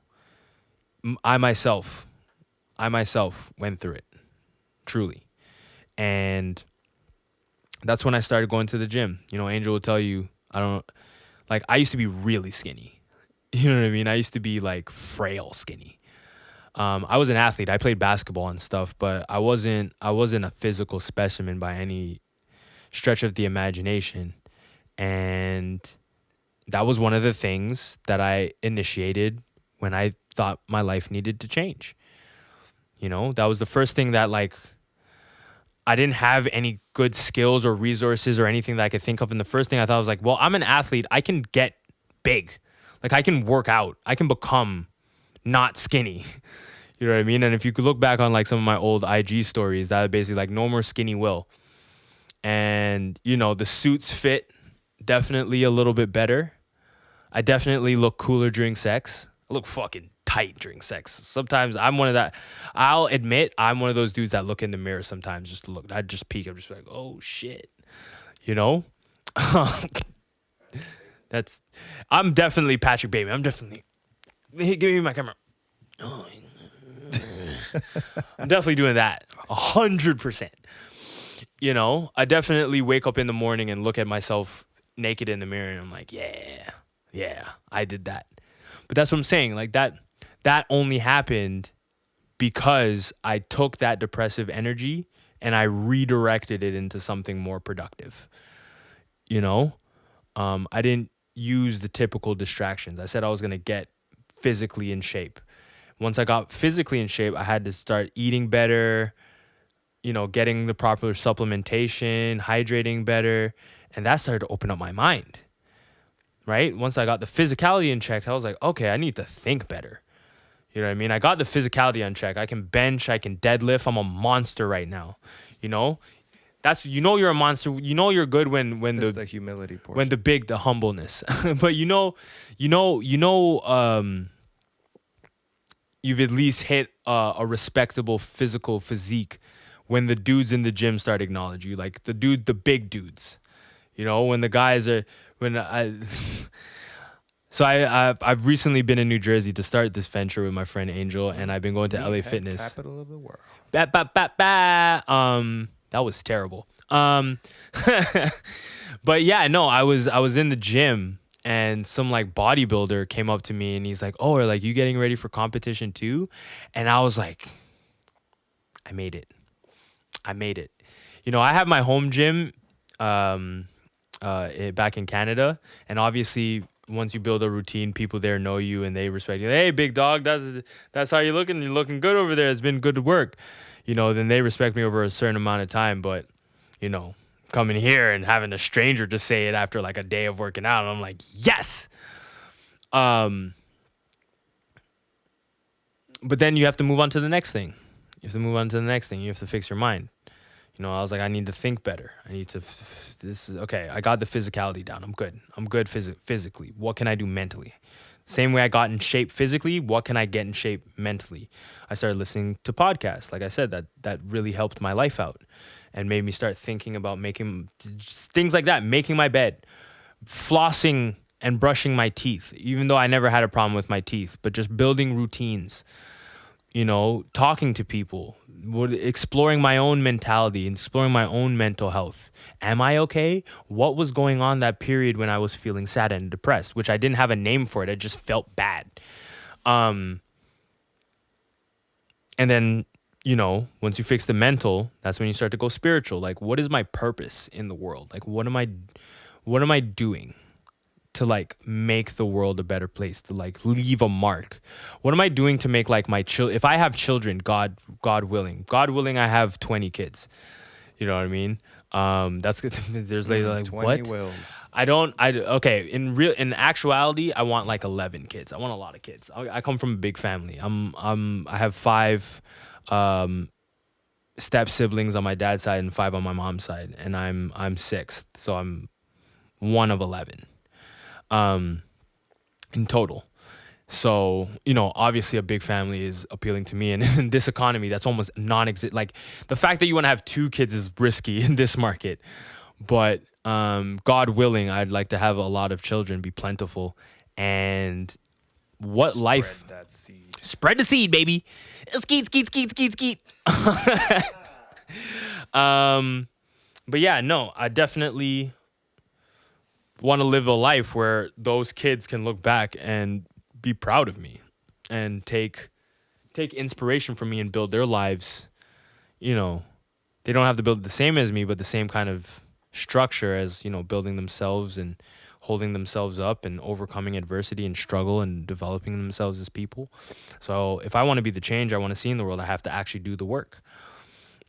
I myself went through it, truly. And that's when I started going to the gym. You know, Angel will tell you, I used to be really skinny. You know what I mean? I used to be like frail skinny. I was an athlete. I played basketball and stuff, but I wasn't a physical specimen by any stretch of the imagination. And that was one of the things that I initiated when I thought my life needed to change. You know, that was the first thing that, like, I didn't have any good skills or resources or anything that I could think of. And the first thing I thought was like, well, I'm an athlete. I can get big. Like, I can work out. I can become not skinny. You know what I mean? And if you could look back on like some of my old IG stories, that would basically like no more skinny Will. And, you know, the suits fit definitely a little bit better. I definitely look cooler during sex. I look fucking tight during sex. Sometimes I'm one of that. I'll admit I'm one of those dudes that look in the mirror sometimes just to look. I just peek. I'm just like, oh shit. You know? I'm definitely Patrick Bateman. Hey, give me my camera. I'm definitely doing that 100%. You know, I definitely wake up in the morning and look at myself naked in the mirror and I'm like, yeah, I did that. But that's what I'm saying. Like that only happened because I took that depressive energy and I redirected it into something more productive. You know, I didn't use the typical distractions. I said I was going to get physically in shape. Once I got physically in shape, I had to start eating better, you know, getting the proper supplementation, hydrating better. And that started to open up my mind, right? Once I got the physicality in check, I was like, okay, I need to think better. You know what I mean? I got the physicality on check. I can bench, I can deadlift. I'm a monster right now. You know, that's, you know, you're a monster. You know, you're good when the humility portion, when the humbleness, but you've at least hit a respectable physical physique when the dudes in the gym start acknowledging you, like the big dudes, you know, when the guys are, when I, so I've recently been in New Jersey to start this venture with my friend Angel, and I've been going to LA Fitness. Capital of the world. That was terrible. But yeah, no, I was in the gym, and some like bodybuilder came up to me and he's like, "Oh, are like you getting ready for competition too?" And I was like, I made it. You know, I have my home gym back in Canada, and obviously once you build a routine, people there know you and they respect you. Hey, big dog, that's how you're looking. You're looking good over there. It's been good work. You know, then they respect me over a certain amount of time. But, you know, coming here and having a stranger just say it after like a day of working out, I'm like, yes. But then you have to move on to the next thing. You have to fix your mind. You know, I was like, I need to think better. I need to, okay, I got the physicality down. I'm good physically. What can I do mentally? Same way I got in shape physically, what can I get in shape mentally? I started listening to podcasts. Like I said, that really helped my life out and made me start thinking about making things like that, making my bed, flossing and brushing my teeth, even though I never had a problem with my teeth, but just building routines. You know, talking to people, exploring my own mentality, exploring my own mental health. Am I okay? What was going on that period when I was feeling sad and depressed, which I didn't have a name for it. I just felt bad. And then, you know, once you fix the mental, that's when you start to go spiritual. Like, what is my purpose in the world? Like, what am I doing to like make the world a better place, to like leave a mark? What am I doing to make like my if I have children, God willing, I have 20 kids. You know what I mean? That's good. There's like 20 what? wills. Okay. In actuality, I want like 11 kids. I want a lot of kids. I come from a big family. I have 5 step siblings on my dad's side and 5 on my mom's side, and I'm 6th, so I'm one of 11. In total. So, you know, obviously a big family is appealing to me. And in this economy, that's almost non-existent. Like, the fact that you want to have 2 kids is risky in this market. But God willing, I'd like to have a lot of children, be plentiful. And what life... Spread that seed. Spread the seed, baby. Skeet. But yeah, no, I definitely want to live a life where those kids can look back and be proud of me and take inspiration from me and build their lives. You know, they don't have to build the same as me, but the same kind of structure as, you know, building themselves and holding themselves up and overcoming adversity and struggle and developing themselves as people. So if I want to be the change I want to see in the world, I have to actually do the work.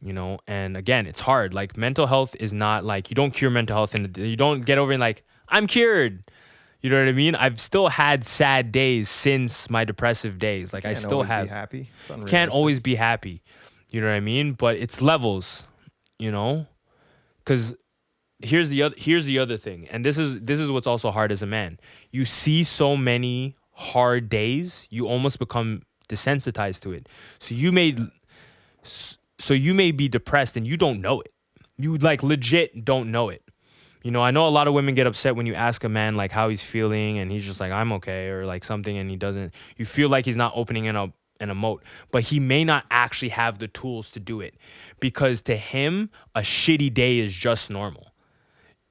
You know, and again, it's hard. Like, mental health is not like, you don't cure mental health and you don't get over and like, I'm cured. You know what I mean? I've still had sad days since my depressive days. Like, I still have. Can't always be happy. You know what I mean? But it's levels, you know? Because here's the other thing. And this is what's also hard as a man. You see so many hard days, you almost become desensitized to it. So you may be depressed and you don't know it. You like legit don't know it. You know, I know a lot of women get upset when you ask a man like how he's feeling and he's just like, I'm okay, or like something, and he doesn't, you feel like he's not opening an emote, but he may not actually have the tools to do it, because to him, a shitty day is just normal.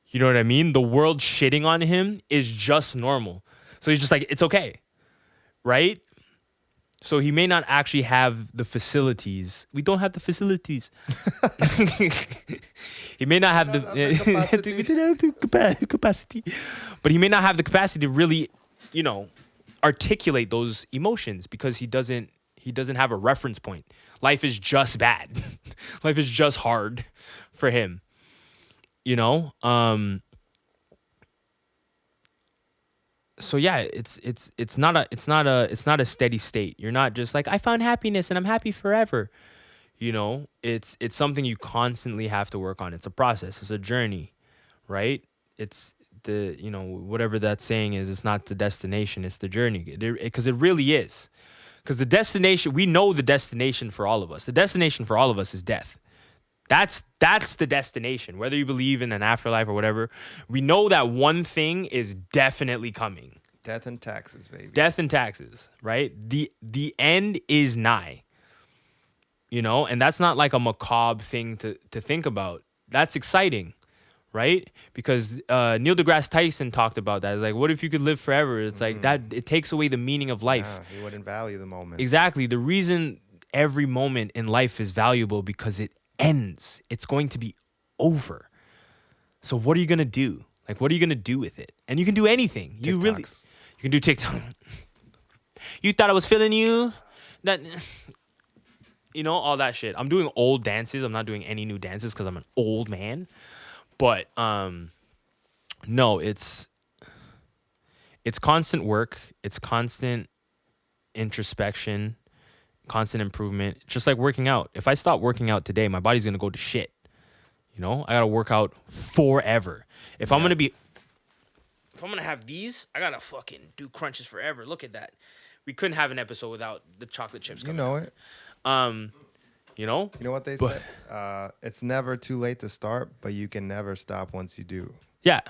You know what I mean? The world shitting on him is just normal. So he's just like, it's okay, right? So he may not actually have the facilities. We don't have the facilities. He may not have the capacity. But he may not have the capacity to really, you know, articulate those emotions, because he doesn't have a reference point. Life is just bad. Life is just hard for him. You know? So yeah, it's not a steady state. You're not just like, I found happiness and I'm happy forever. You know, it's something you constantly have to work on. It's a process. It's a journey, right? It's the, you know, whatever that saying is, it's not the destination, it's the journey. Because it really is. Because the destination, we know the destination for all of us. The destination for all of us is death. That's the destination. Whether you believe in an afterlife or whatever, we know that one thing is definitely coming. Death and taxes, baby. Death and taxes, right? The end is nigh. And that's not like a macabre thing to think about. That's exciting, right? Because Neil deGrasse Tyson talked about that. It's like, what if you could live forever? It's like that. It takes away the meaning of life. Yeah, you wouldn't value the moment. Exactly. The reason every moment in life is valuable because it ends. It's going to be over. So what are you gonna do? Like, what are you gonna do with it? And you can do anything. You can do TikTok. You thought I was feeling you? That. All that shit. I'm doing old dances. I'm not doing any new dances because I'm an old man. But no, it's constant work. It's constant introspection, constant improvement. Just like working out. If I stop working out today, my body's gonna go to shit. I gotta work out forever. If I'm gonna have these, I gotta fucking do crunches forever. Look at that. We couldn't have an episode without the chocolate chips coming out. It. You know what they say? It's never too late to start, but you can never stop once you do. Yeah.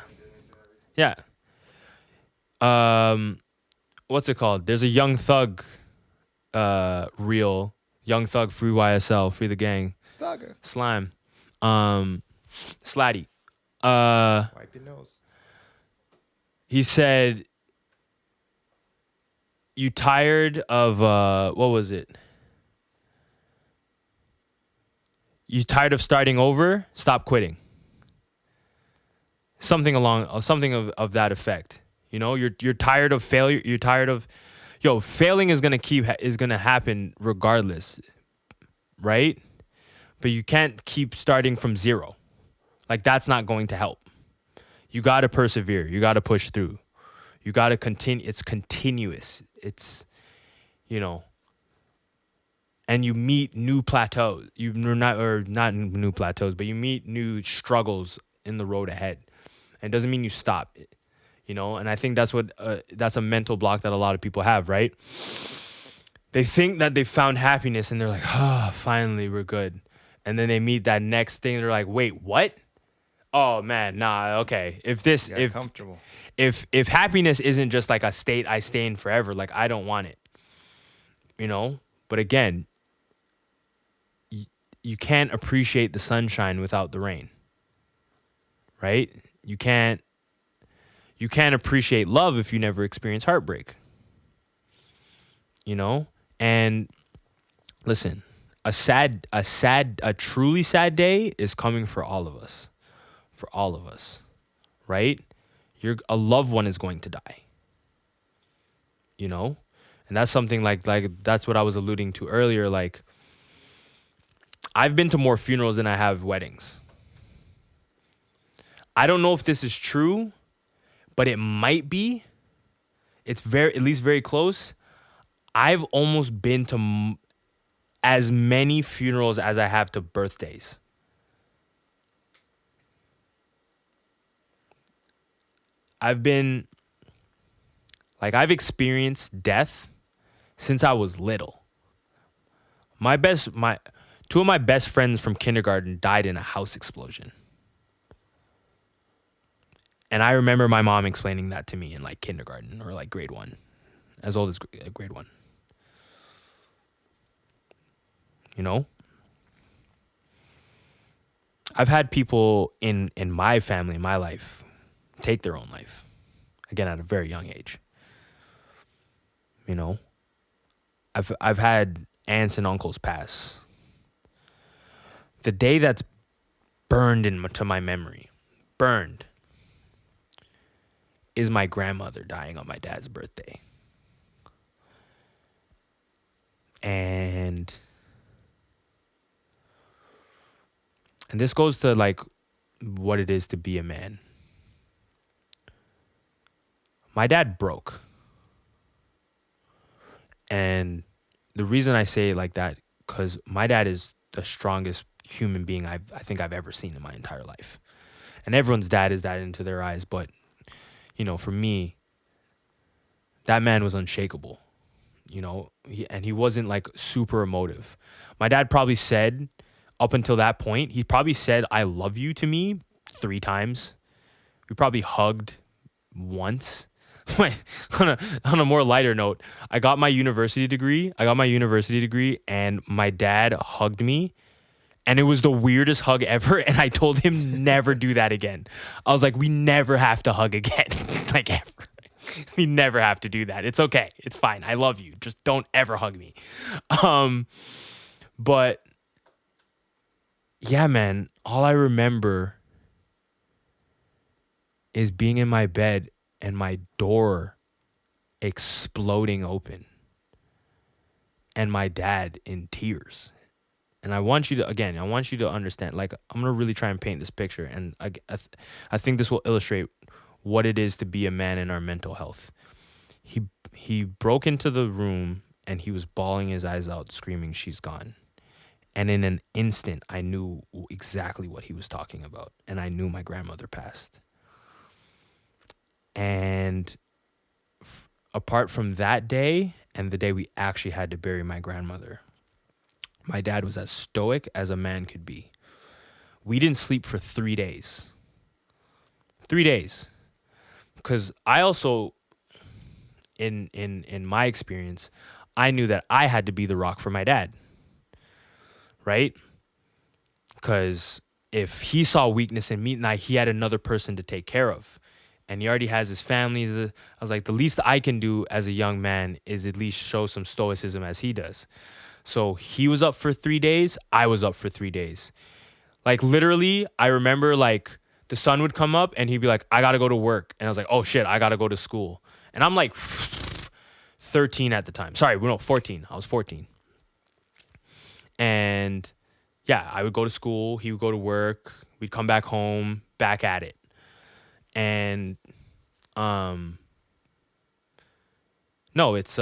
What's it called? There's a Young Thug reel. Young Thug, free YSL, free the gang. Thugger. Slime. Slatty. Wipe your nose. He said, you tired of, what was it? You tired of starting over? Stop quitting. Something of that effect. You're tired of failure. You're tired of, failing is gonna happen regardless, right? But you can't keep starting from zero. Like, that's not going to help. You got to persevere. You got to push through. You got to continue. It's continuous. It's, and you meet new plateaus. Not new plateaus, but you meet new struggles in the road ahead. And it doesn't mean you stop. And I think that's a mental block that a lot of people have, right? They think that they found happiness and they're like, finally we're good. And then they meet that next thing. They're like, wait, what? Oh man, nah, okay. If comfortable. If happiness isn't just like a state I stay in forever, like, I don't want it. But again, you can't appreciate the sunshine without the rain. Right? You can't appreciate love if you never experience heartbreak. And listen, a truly sad day is coming for all of us. For all of us. Right? A loved one is going to die. And that's something like that's what I was alluding to earlier. Like, I've been to more funerals than I have weddings. I don't know if this is true, but it might be. It's at least very close. I've almost been to as many funerals as I have to birthdays. I've experienced death since I was little. Two of my best friends from kindergarten died in a house explosion. And I remember my mom explaining that to me in like kindergarten or like grade 1, as old as grade 1. I've had people in my family, in my life, take their own life. Again, at a very young age. I've had aunts and uncles pass. The day that's burned into my memory, is my grandmother dying on my dad's birthday. And this goes to like what it is to be a man. My dad broke. And the reason I say it like that, because my dad is the strongest human being I think I've ever seen in my entire life. And everyone's dad is that into their eyes. But, for me, that man was unshakable. And he wasn't like super emotive. My dad probably said up until that point. He probably said I love you to me 3 times. We probably hugged once. on a more lighter note, I got my university degree and my dad hugged me, and it was the weirdest hug ever, and I told him never do that again. I was like, we never have to hug again. Like, ever. We never have to do that. It's okay. It's fine. I love you. Just don't ever hug me. But yeah, man, all I remember is being in my bed and my door exploding open and my dad in tears. And I want you to understand, like, I'm going to really try and paint this picture. And I think this will illustrate what it is to be a man in our mental health. He broke into the room and he was bawling his eyes out, screaming, "She's gone." And in an instant, I knew exactly what he was talking about. And I knew my grandmother passed. And apart from that day and the day we actually had to bury my grandmother, my dad was as stoic as a man could be. We didn't sleep for 3 days. 3 days. Because I also, in my experience, I knew that I had to be the rock for my dad. Right? Because if he saw weakness in me, now he had another person to take care of. And he already has his family. I was like, the least I can do as a young man is at least show some stoicism as he does. So he was up for 3 days. I was up for 3 days. Like, literally, I remember, like, the sun would come up and he'd be like, "I got to go to work." And I was like, "Oh, shit, I got to go to school." And I'm like 13 at the time. Sorry, no, 14. I was 14. And yeah, I would go to school. He would go to work. We'd come back home, back at it. And no, it's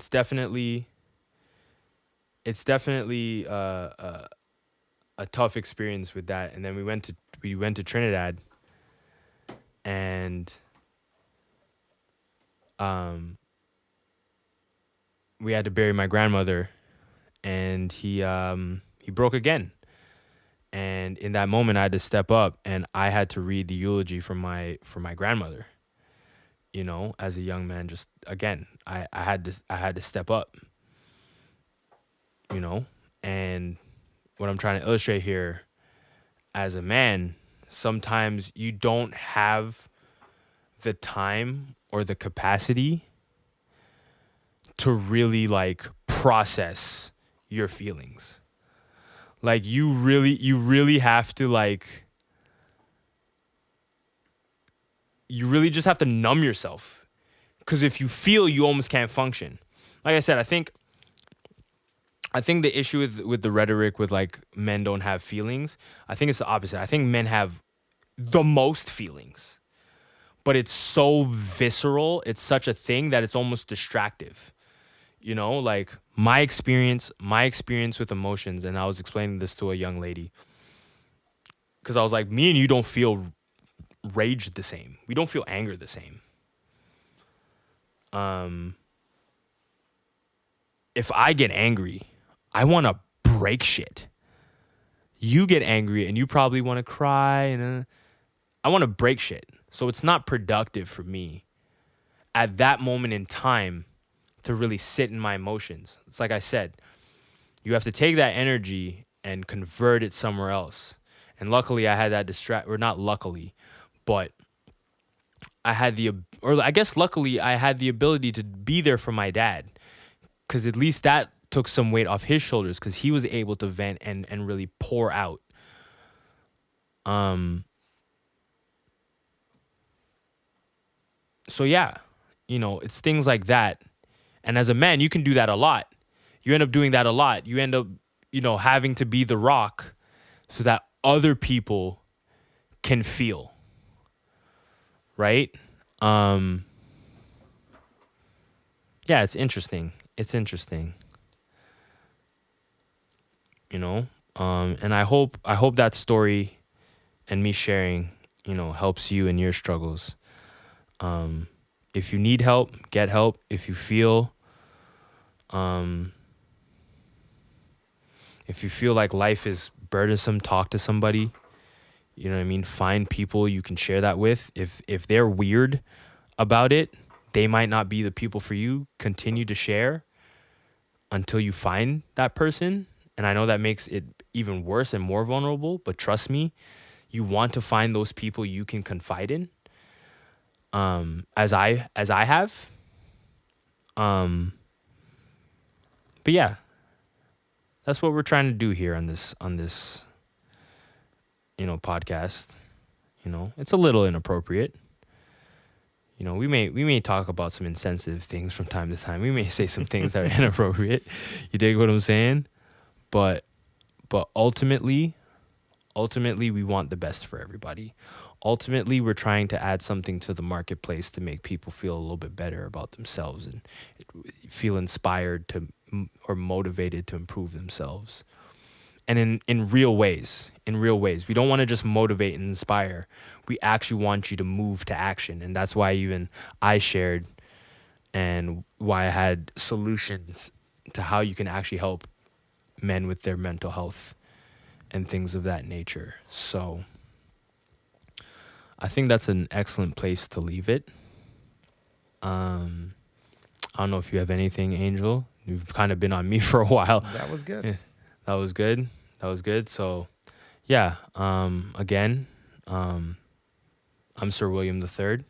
definitely a tough experience with that. And then we went to Trinidad, and we had to bury my grandmother, and he broke again. And in that moment, I had to step up and I had to read the eulogy for my grandmother. You know, as a young man, just again, I had to step up. You know, and what I'm trying to illustrate here, as a man, sometimes you don't have the time or the capacity to really, like, process your feelings. Like, you really have to, like, you really just have to numb yourself. Because if you feel, you almost can't function. Like I said, I think the issue with the rhetoric with, like, men don't have feelings, I think it's the opposite. I think men have the most feelings. But it's so visceral, it's such a thing that it's almost distractive. You know, like, my experience with emotions, and I was explaining this to a young lady, because I was like, me and you don't feel rage the same. We don't feel anger the same. If I get angry, I want to break shit. You get angry and you probably want to cry, and I want to break shit. So it's not productive for me at that moment in time to really sit in my emotions. It's like I said, you have to take that energy and convert it somewhere else. And luckily I had that not luckily, but luckily I had the ability to be there for my dad, because at least that took some weight off his shoulders, because he was able to vent and really pour out. So yeah, you know, it's things like that. And as a man, you can do that a lot. You end up doing that a lot. You end up, you know, having to be the rock so that other people can feel. Right? Yeah, it's interesting. You know? And I hope that story and me sharing, you know, helps you in your struggles. If you need help, get help. If you feel If you feel like life is burdensome, talk to somebody. You know what I mean? Find people you can share that with. If they're weird about it, they might not be the people for you. Continue to share until you find that person. And I know that makes it even worse and more vulnerable, but trust me, you want to find those people you can confide in. As I have. But yeah, that's what we're trying to do here on this podcast. It's a little inappropriate. We may talk about some insensitive things from time to time. We may say some things that are inappropriate. You dig what I'm saying? But ultimately we want the best for everybody. Ultimately, we're trying to add something to the marketplace to make people feel a little bit better about themselves and feel inspired to or motivated to improve themselves. And in real ways. We don't want to just motivate and inspire. We actually want you to move to action. And that's why even I shared and why I had solutions to how you can actually help men with their mental health and things of that nature. So I think that's an excellent place to leave it. I don't know if you have anything, Angel. You've kind of been on me for a while. That was good. Yeah, that was good. So, yeah. Again, I'm Sir William III.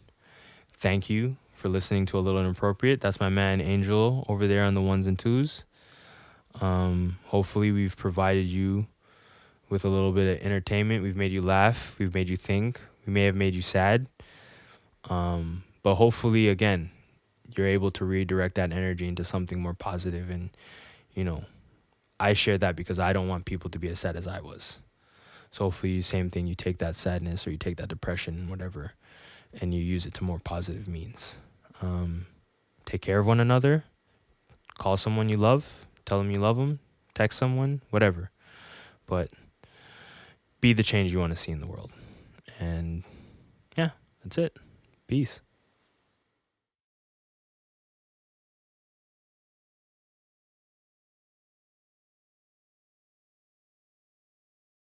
Thank you for listening to A Little Inappropriate. That's my man, Angel, over there on the ones and twos. Hopefully, we've provided you with a little bit of entertainment. We've made you laugh. We've made you think. We may have made you sad. But hopefully, again, you're able to redirect that energy into something more positive. And, I share that because I don't want people to be as sad as I was. So hopefully, same thing, you take that sadness or you take that depression, whatever, and you use it to more positive means. Take care of one another. Call someone you love. Tell them you love them. Text someone, whatever. But be the change you want to see in the world. And yeah, that's it. Peace.